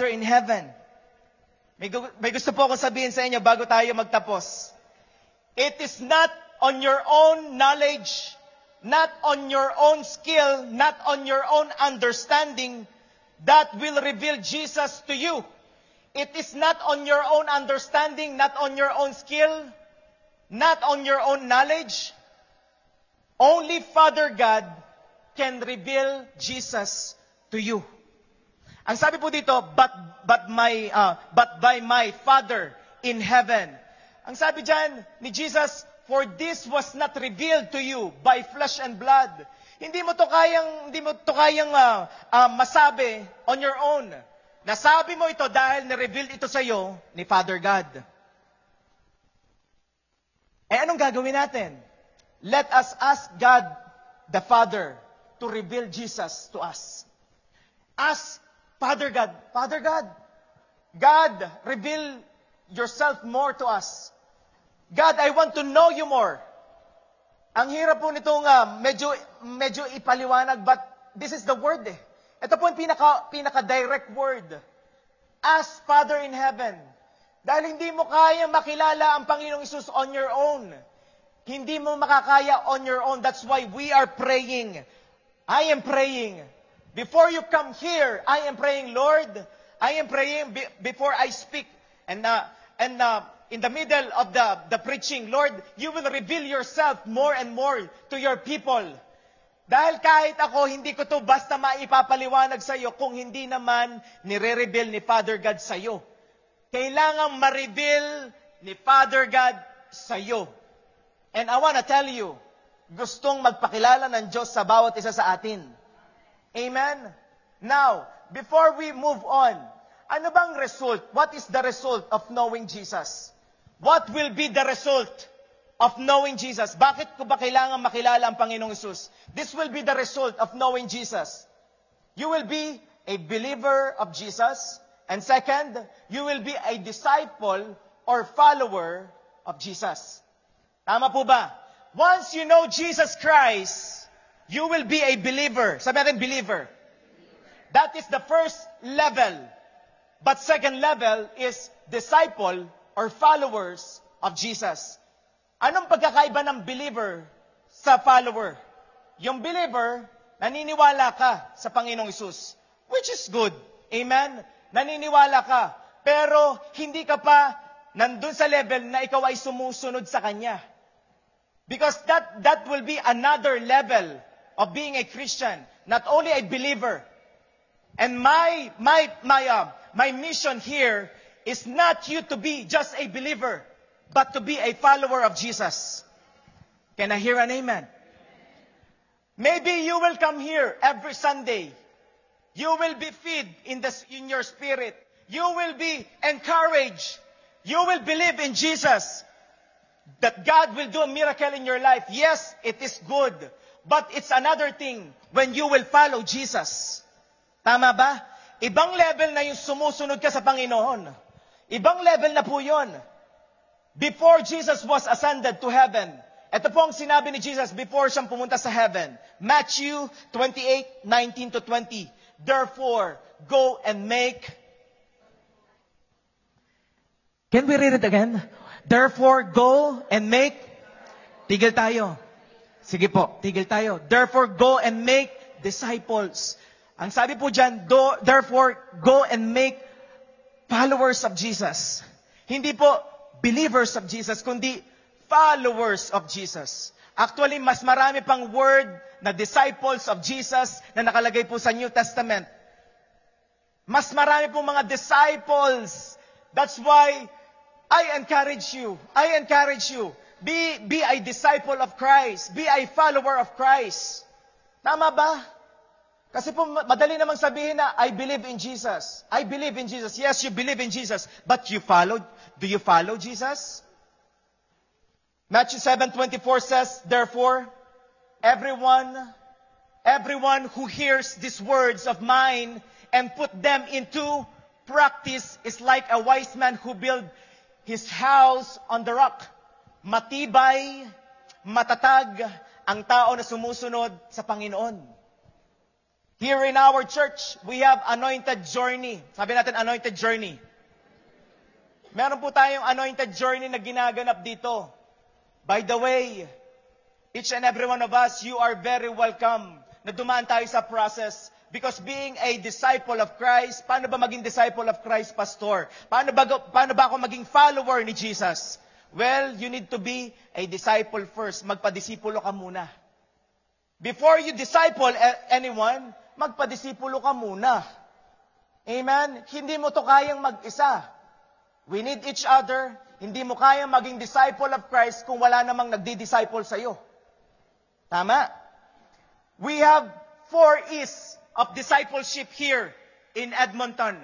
in heaven. May gusto po akong sabihin sa inyo bago tayo magtapos. It is not on your own knowledge, not on your own skill, not on your own understanding that will reveal Jesus to you. It is not on your own understanding, not on your own skill, not on your own knowledge. Only Father God can reveal Jesus to you. Ang sabi po dito, but by my Father in heaven. Ang sabi diyan ni Jesus, for this was not revealed to you by flesh and blood. Hindi mo to kayang masabi on your own. Nasabi mo ito dahil na-reveal ito sa iyo ni Father God. Eh anong gagawin natin? Let us ask God the Father to reveal Jesus to us. Ask Father God, God, reveal yourself more to us. God, I want to know you more. Ang hirap po nitong medyo ipaliwanag, but this is the word eh. Ito po yung pinaka-direct word. Ask Father in heaven. Dahil hindi mo kaya makilala ang Panginoong Hesus on your own. Hindi mo makakaya on your own. That's why we are praying. I am praying. Before you come here, I am praying, Lord. I am praying before I speak. And in the middle of the preaching, Lord, you will reveal yourself more and more to your people. Dahil kahit ako, hindi ko to basta maipapaliwanag sa iyo kung hindi naman nire-reveal ni Father God sa iyo. Kailangang ma-reveal ni Father God sa iyo. And I want to tell you, gustong magpakilala ng Diyos sa bawat isa sa atin. Amen? Now, before we move on, ano bang result? What is the result of knowing Jesus? What will be the result of knowing Jesus? Bakit ko ba kailangan makilala ang Panginoong Hesus? This will be the result of knowing Jesus. You will be a believer of Jesus. And second, you will be a disciple or follower of Jesus. Tama po ba? Once you know Jesus Christ, you will be a believer. Sabi natin, believer. That is the first level. But second level is disciple or followers of Jesus. Anong pagkakaiba ng believer sa follower? Yung believer, naniniwala ka sa Panginoong Hesus, which is good. Amen? Naniniwala ka. Pero hindi ka pa nandun sa level na ikaw ay sumusunod sa Kanya. Because that will be another level of being a Christian, not only a believer. And my mission here is not you to be just a believer, but to be a follower of Jesus. Can I hear an amen? Maybe you will come here every Sunday. You will be fed in your spirit. You will be encouraged. You will believe in Jesus. That God will do a miracle in your life. Yes, it is good. But it's another thing when you will follow Jesus. Tama ba? Ibang level na yung sumusunod ka sa Panginoon. Ibang level na po yun. Before Jesus was ascended to heaven, ito po ang sinabi ni Jesus before siyang pumunta sa heaven. Matthew 28:19-20. Therefore, go and make... Can we read it again? Therefore, go and make... Tigil tayo. Sige po, tigil tayo. Therefore, go and make disciples. Ang sabi po dyan, therefore, go and make followers of Jesus. Hindi po believers of Jesus, kundi followers of Jesus. Actually, mas marami pang word na disciples of Jesus na nakalagay po sa New Testament. Mas marami pong mga disciples. That's why I encourage you. Be a disciple of Christ. Be a follower of Christ. Tama ba? Kasi po, madali namang sabihin na, I believe in Jesus. I believe in Jesus. Yes, you believe in Jesus. But do you follow Jesus? Matthew 7:24 says, therefore, everyone who hears these words of mine and put them into practice is like a wise man who built His house on the rock. Matibay, matatag ang tao na sumusunod sa Panginoon. Here in our church, we have anointed journey. Sabi natin, anointed journey. Meron po tayong anointed journey na ginaganap dito. By the way, each and every one of us, you are very welcome na dumaan tayo sa process. Because being a disciple of Christ, paano ba maging disciple of Christ, Pastor? Paano ba ako maging follower ni Jesus? Well, you need to be a disciple first. Magpadisipulo ka muna. Before you disciple anyone, magpadisipulo ka muna. Amen? Hindi mo to kayang mag-isa. We need each other. Hindi mo kayang maging disciple of Christ kung wala namang nagdi-disciple sa'yo. Tama? We have 4 E's of discipleship here in Edmonton.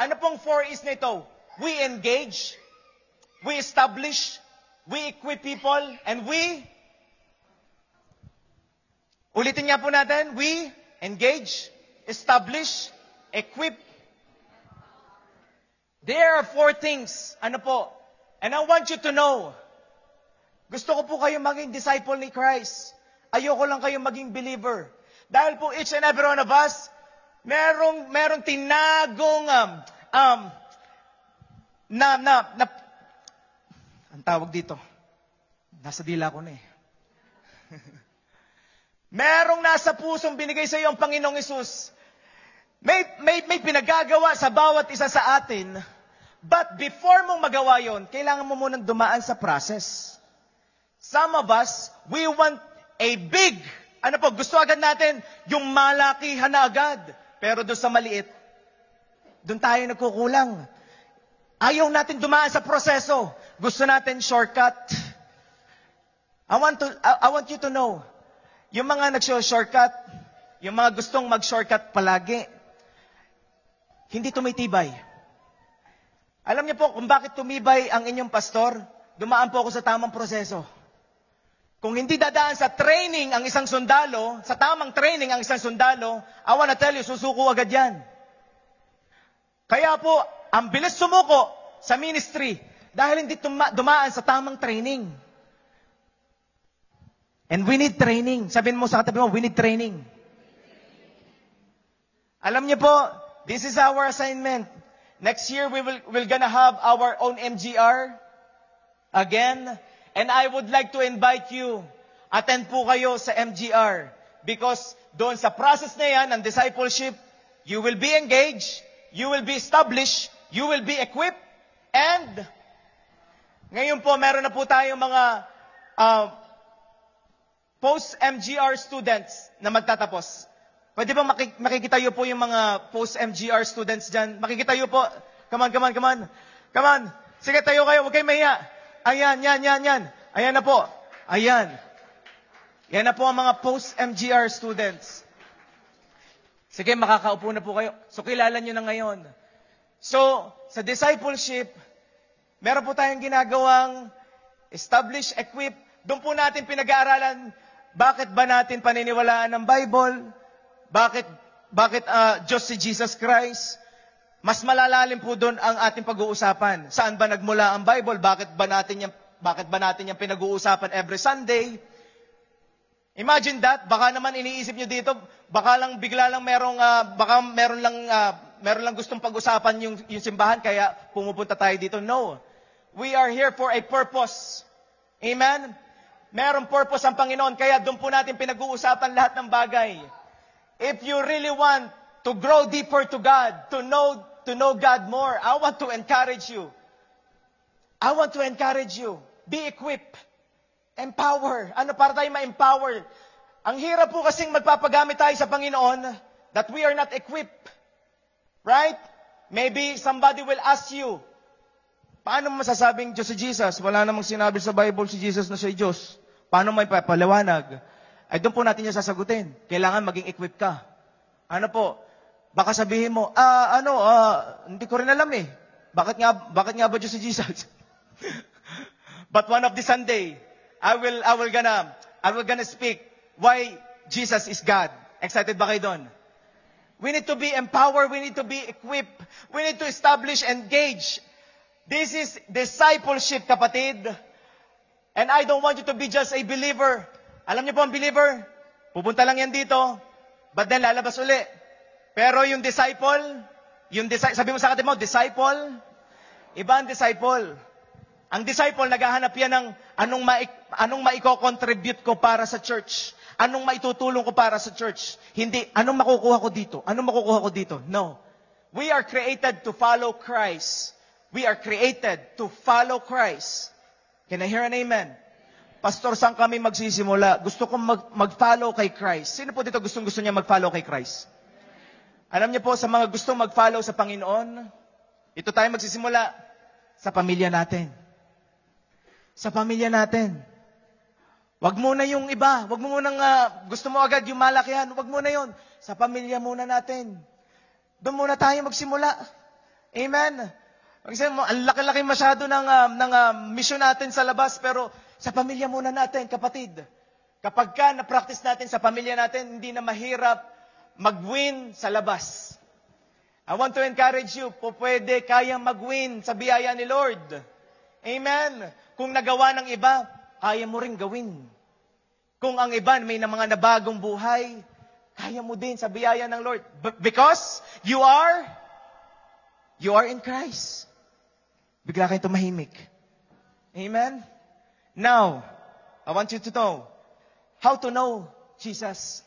Ano pong 4 E's nito? We engage, we establish, we equip people, and we... Ulitin nga po natin, we engage, establish, equip. There are 4 things. Ano po? And I want you to know, gusto ko po kayong maging disciple ni Christ. Ayoko lang kayong maging believer. Dahil po each and every one of us, merong tinagong, ang tawag dito, nasa dila ko na eh. Merong nasa pusong binigay sa iyo ang Panginoong Hesus. May pinagagawa sa bawat isa sa atin, but before mong magawa yon, kailangan mo munang dumaan sa process. Some of us, we want a big, gusto agad natin yung malakihan na agad. Pero doon sa maliit, doon tayo nagkukulang. Ayaw natin dumaan sa proseso. Gusto natin shortcut. I want you to know, yung mga nag-shortcut, yung mga gustong mag-shortcut palagi, hindi tumitibay. Alam niyo po kung bakit tumibay ang inyong pastor? Dumaan po ako sa tamang proseso. Kung hindi dadaan sa training ang isang sundalo, sa tamang training ang isang sundalo, I wanna tell you, susuko agad yan. Kaya po, ang bilis sumuko sa ministry dahil hindi dumaan sa tamang training. And we need training. Sabihin mo sa katabi mo, we need training. Alam niyo po, this is our assignment. Next year, we're gonna have our own MGR again. And I would like to invite you, attend po kayo sa MGR. Because doon sa process na yan, ng discipleship, you will be engaged, you will be established, you will be equipped, and ngayon po, meron na po tayong mga post-MGR students na magtatapos. Pwede ba makikita niyo po yung mga post-MGR students dyan? Makikita niyo po. Come on. Sige, tayo kayo. Huwag kayong mahiya. Ayan. Ayan na po. Ayan. Yan na po ang mga post-MGR students. Sige, makakaupo na po kayo. So, kilala nyo na ngayon. So, sa discipleship, meron po tayong ginagawang establish, equip. Doon po natin pinag-aaralan, bakit ba natin paniniwalaan ng Bible? Bakit Diyos si Jesus Christ? Mas malalalim po doon ang ating pag-uusapan. Saan ba nagmula ang Bible? Bakit ba natin yung pinag-uusapan every Sunday? Imagine that. Baka naman iniisip nyo dito, baka lang bigla lang meron lang gustong pag-usapan yung simbahan, kaya pumupunta tayo dito. No. We are here for a purpose. Amen? Merong purpose ang Panginoon, kaya doon po natin pinag-uusapan lahat ng bagay. If you really want to grow deeper to God, to know God more, I want to encourage you. Be equipped. Empower. Para tayo ma-empower? Ang hirap po kasing magpapagamit tayo sa Panginoon that we are not equipped. Right? Maybe somebody will ask you, paano mo masasabing Diyos si Jesus? Wala namang sinabi sa Bible si Jesus na siya Diyos. Paano may papaliwanag? Ay doon po natin yung sasagutin. Kailangan maging equipped ka. Baka sabihin mo, hindi ko rin alam eh. Bakit nga ba Diyos si Jesus? But one of the Sunday, I will gonna speak why Jesus is God. Excited ba kayo doon? We need to be empowered. We need to be equipped. We need to establish, engage. This is discipleship, kapatid. And I don't want you to be just a believer. Alam niyo po ang believer, pupunta lang yan dito, but then lalabas uli. Pero yung disciple, sabi mo sa kapatid mo, disciple, iba ang disciple. Ang disciple, naghahanap yan ng anong maiko-contribute ko para sa church. Anong maitutulong ko para sa church. Hindi, anong makukuha ko dito? Anong makukuha ko dito? No. We are created to follow Christ. We are created to follow Christ. Can I hear an amen? Pastor, saan kami magsisimula? Gusto kong mag-follow kay Christ. Sino po dito gustong-gusto niya mag-follow kay Christ? Alam niyo po, sa mga gustong mag-follow sa Panginoon, ito tayo magsisimula sa pamilya natin. Sa pamilya natin. Wag muna yung iba. Wag mo munang gusto mo agad yung malakihan. Wag muna yon. Sa pamilya muna natin. Doon muna tayo magsimula. Amen. Kasi ang laki-laki masyado ng mission natin sa labas, pero sa pamilya muna natin, kapatid. Kapag na-practice natin sa pamilya natin, hindi na mahirap mag-win sa labas. I want to encourage you, pwede kayang mag-win sa biyaya ni Lord. Amen. Kung nagawa ng iba, kaya mo rin gawin. Kung ang iba may mga nabagong buhay, kaya mo din sa biyaya ng Lord. Because you are in Christ. Bigla kayo tumahimik. Amen? Now, I want you to know how to know Jesus.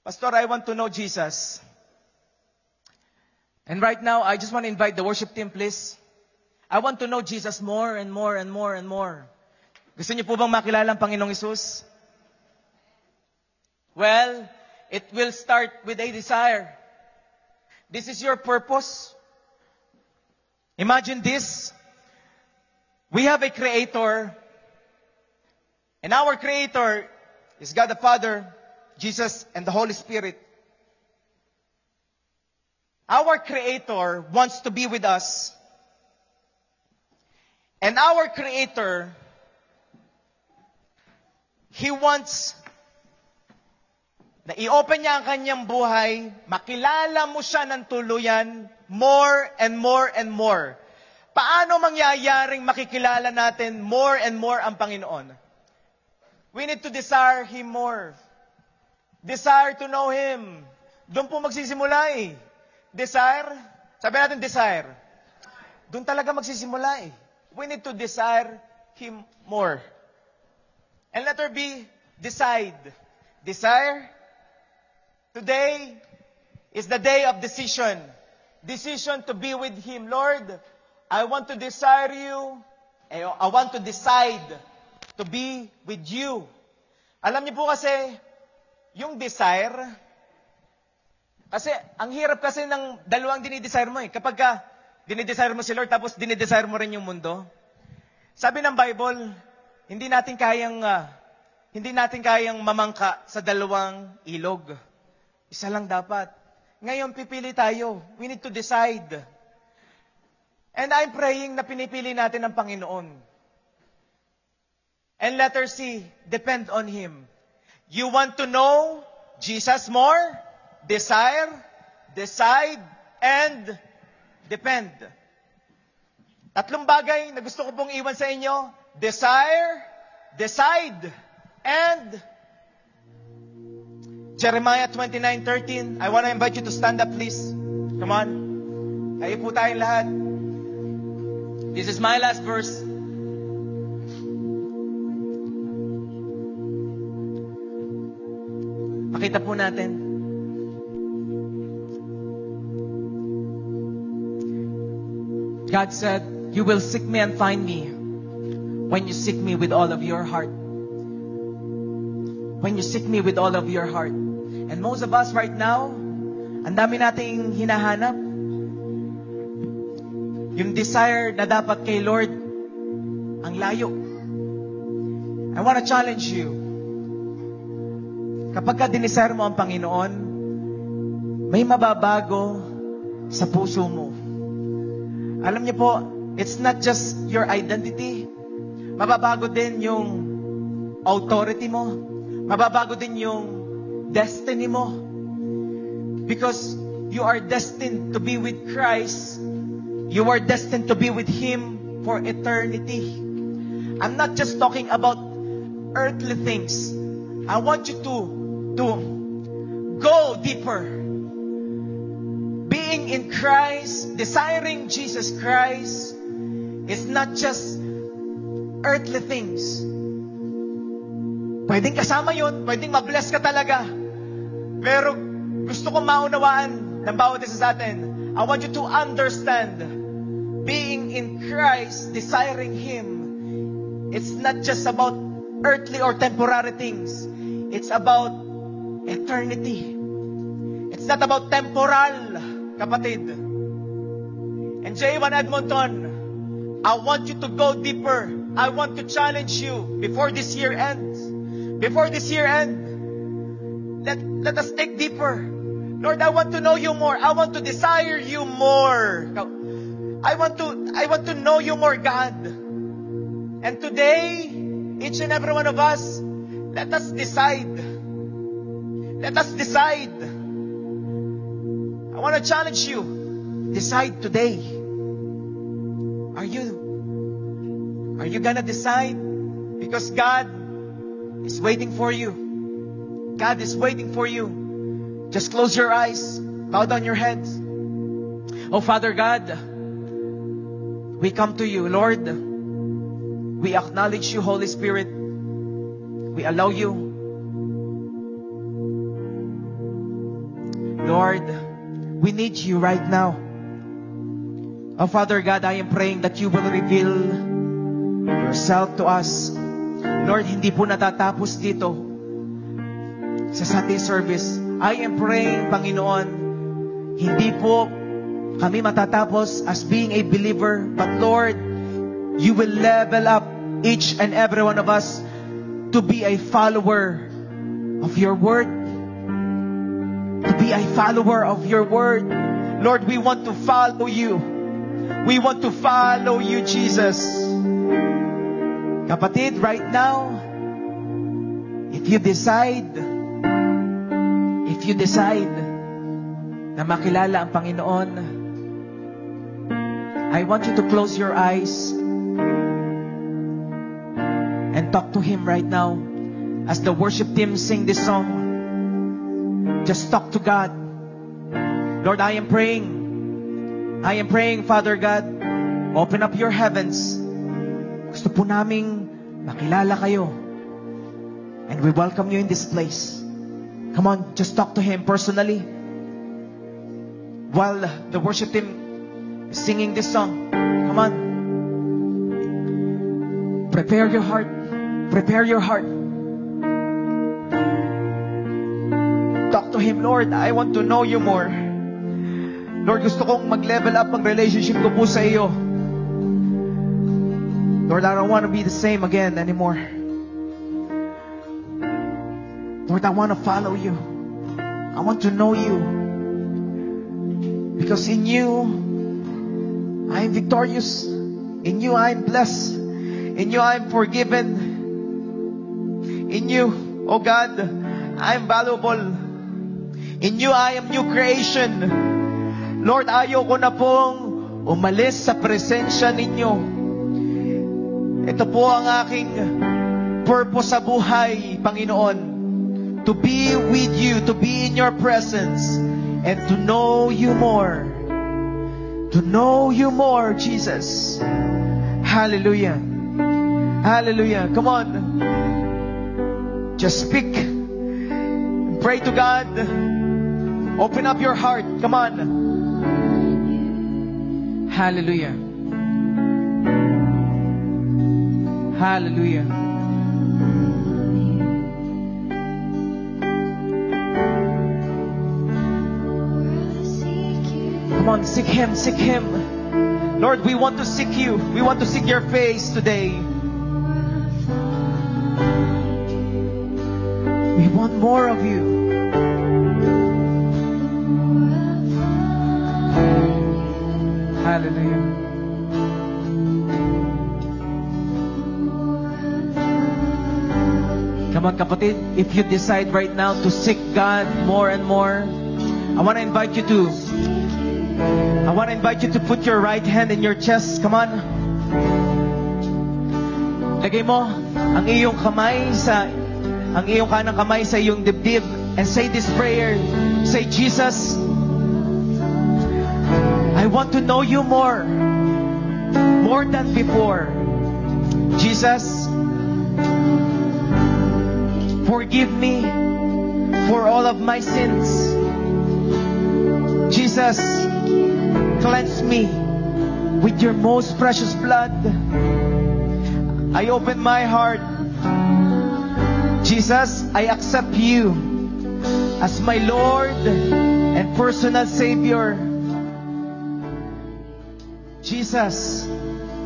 Pastor, I want to know Jesus. And right now, I just want to invite the worship team, please. I want to know Jesus more and more and more and more. Gusto niyo po bang makilala ang Panginoong Hesus? Well, it will start with a desire. This is your purpose. Imagine this. We have a Creator. And our Creator is God the Father, Jesus, and the Holy Spirit. Our Creator wants to be with us. And our Creator, He wants na i-open niya ang kanyang buhay, makilala mo siya ng tuluyan, more and more and more. Paano mangyayaring makikilala natin more and more ang Panginoon? We need to desire Him more. Desire to know Him. Doon po magsisimula eh. Desire, sabi natin desire. Doon talaga magsisimula eh. We need to desire Him more. And letter B, decide. Desire. Today is the day of decision. Decision to be with Him. Lord, I want to desire You. I want to decide to be with You. Alam niyo po kasi, yung desire, kasi ang hirap kasi ng dalawang dinidesire mo eh. Kapag dinidesire mo si Lord, tapos dinidesire mo rin yung mundo. Sabi ng Bible, hindi natin kayang mamangka sa dalawang ilog. Isa lang dapat. Ngayon, pipili tayo. We need to decide. And I'm praying na pinipili natin ang Panginoon. And letter C, depend on Him. You want to know Jesus more? Desire, decide, and depend. Tatlong bagay na gusto ko pong iwan sa inyo. Desire, decide, and Jeremiah 29:13. I want to invite you to stand up, please. Come on. Tayo po tayong lahat. This is my last verse. Pakita po natin. God said, "You will seek me and find me when you seek me with all of your heart." When you seek me with all of your heart. And most of us right now, ang dami nating hinahanap. Yung desire na dapat kay Lord, ang layo. I want to challenge you. Kapag ka dinesire mo ang Panginoon, may mababago sa puso mo. Alam niyo po, it's not just your identity. Mababago din yung authority mo. Mababago din yung destiny mo. Because you are destined to be with Christ. You are destined to be with Him for eternity. I'm not just talking about earthly things. I want you to go deeper. Being in Christ, desiring Jesus Christ, is not just earthly things. Pwedeng kasama yun, pwedeng mabless ka talaga. Pero gusto kong maunawaan ng bawat isa sa atin. I want you to understand, being in Christ, desiring Him, it's not just about earthly or temporary things. It's about eternity. It's not about temporal, kapatid. And J1 Edmonton, I want you to go deeper. I want to challenge you before this year ends. Before this year ends, let us take deeper. Lord, I want to know you more. I want to desire you more. I want to know you more, God. And today, each and every one of us, let us decide. Let us decide. I want to challenge you. Decide today. Are you gonna decide? Because God is waiting for you. God is waiting for you. Just close your eyes. Bow down your heads. Oh, Father God, we come to you, Lord. We acknowledge you, Holy Spirit. We allow you. Lord, we need you right now. Oh, Father God, I am praying that you will reveal yourself to us. Lord, hindi po natatapos dito sa Sunday service. I am praying, Panginoon, hindi po kami matatapos as being a believer, but Lord, you will level up each and every one of us to be a follower of your word. To be a follower of your word. Lord, we want to follow you. We want to follow you, Jesus. Kapatid, right now, if you decide na makilala ang Panginoon, I want you to close your eyes and talk to Him right now. As the worship team sing this song, just talk to God. Lord, I am praying, Father God, open up your heavens. Gusto po naming makilala kayo. And we welcome you in this place. Come on, just talk to Him personally. While the worship team is singing this song, come on. Prepare your heart. Prepare your heart. Talk to Him, Lord, I want to know you more. Lord, gusto kong mag-level up ang relationship ko po sa iyo. Lord, I don't want to be the same again anymore. Lord, I want to follow you. I want to know you. Because in you, I am victorious. In you, I am blessed. In you, I am forgiven. In you, oh God, I am valuable. In you, I am new creation. Lord, ayoko na pong umalis sa presensya ninyo. Ito po ang aking purpose sa buhay, Panginoon. To be with you, to be in your presence, and to know you more. To know you more, Jesus. Hallelujah. Hallelujah. Come on. Just speak. Pray to God. Open up your heart. Come on. Hallelujah. Hallelujah. Come on, seek Him, seek Him. Lord, we want to seek you. We want to seek your face today. We want more of you. Hallelujah. Come on, kapatid, if you decide right now to seek God more and more, I want to invite you to I want to invite you to put your right hand in your chest. Come on. Lagay mo ang iyong kanang kamay sa iyong dibdib and say this prayer. Say, Jesus, I want to know you more than before. Jesus, forgive me for all of my sins. Jesus, cleanse me with your most precious blood. I open my heart. Jesus, I accept you as my Lord and personal Savior. Jesus,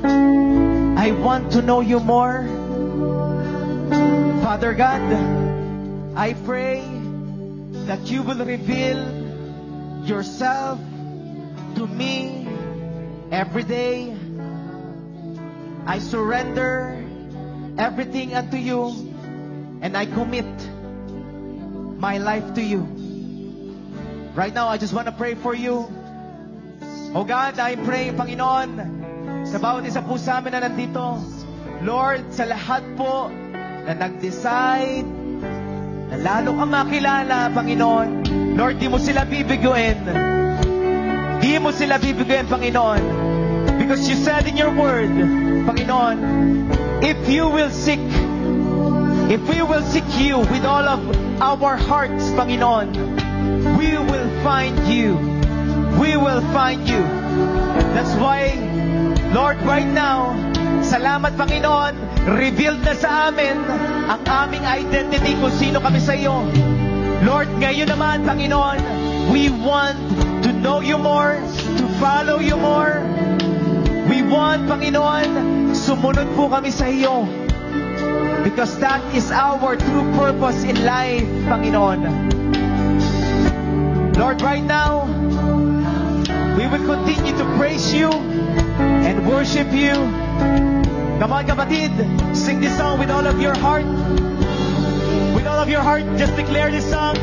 I want to know you more. Father God, I pray that you will reveal yourself to me every day. I surrender everything unto you, and I commit my life to you. Right now, I just want to pray for you. Oh God, I pray, Panginoon, sa bawat isa po sa amin na nandito, Lord, sa lahat po na nag-decide na lalo kang makilala, Panginoon, Lord, di mo sila bibiguin. Di mo sila bibiguin, Panginoon. Because you said in your word, Panginoon, if we will seek you with all of our hearts, Panginoon, we will find you. We will find you. That's why, Lord, right now, salamat, Panginoon, revealed na sa amin ang aming identity kung sino kami sa iyo. Lord, ngayon naman, Panginoon, we want to know you more, to follow you more. We want, Panginoon, sumunod po kami sa iyo. Because that is our true purpose in life, Panginoon. Lord, right now, we will continue to praise you and worship you. Come on, kapatid, sing this song with all of your heart. With all of your heart, just declare this song.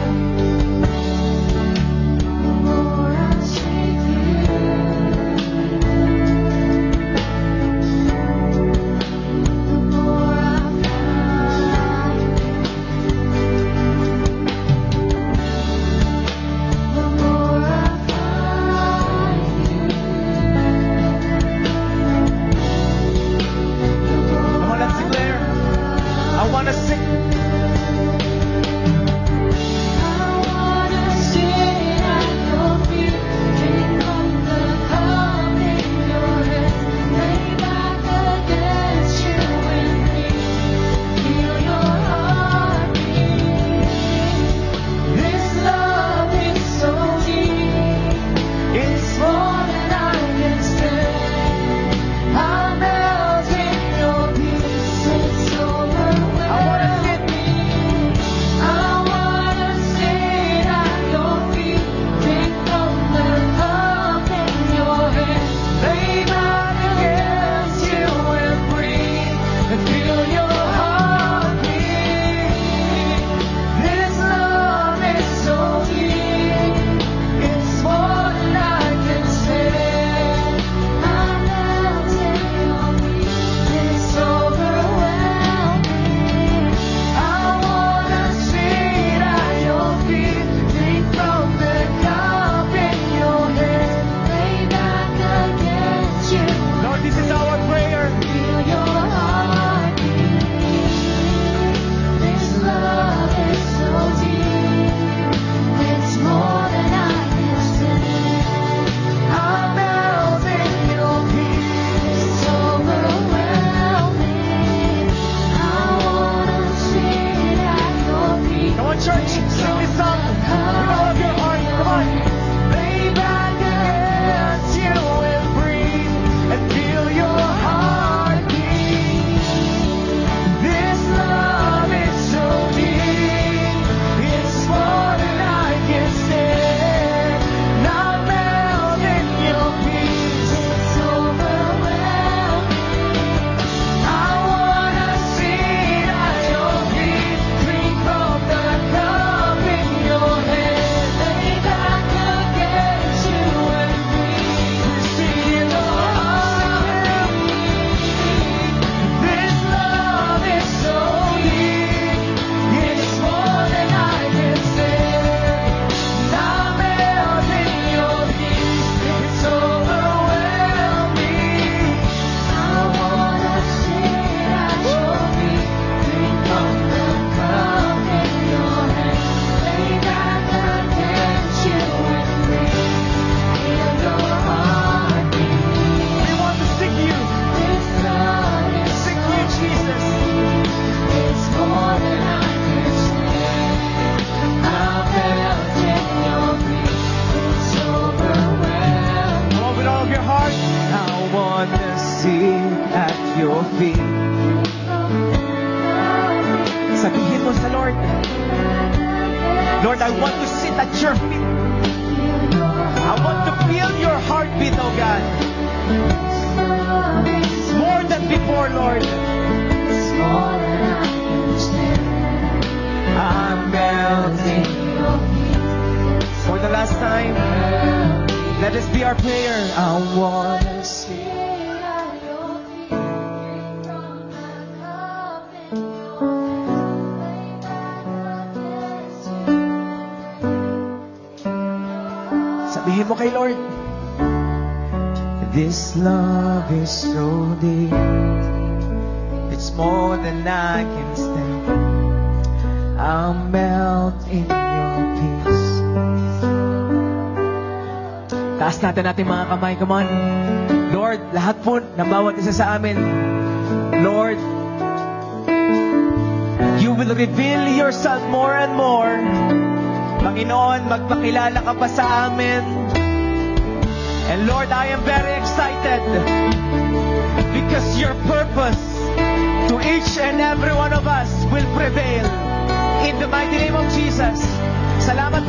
want to sit at your feet. I want to feel your heartbeat, oh God. It's more than before, Lord. It's more than I understand. I'm melting. For the last time, let this be our prayer. I want to see. Sabihin mo kay Lord, this love is so deep. It's more than I can stand. I'll melt in your peace. Taas natin mga kamay. Come on. Lord, lahat po ng bawat isa sa amin. Lord, you will reveal yourself more and more. Panginoon, magpakilala ka pa sa amin. And Lord, I am very excited because your purpose to each and every one of us will prevail. In the mighty name of Jesus. Salamat,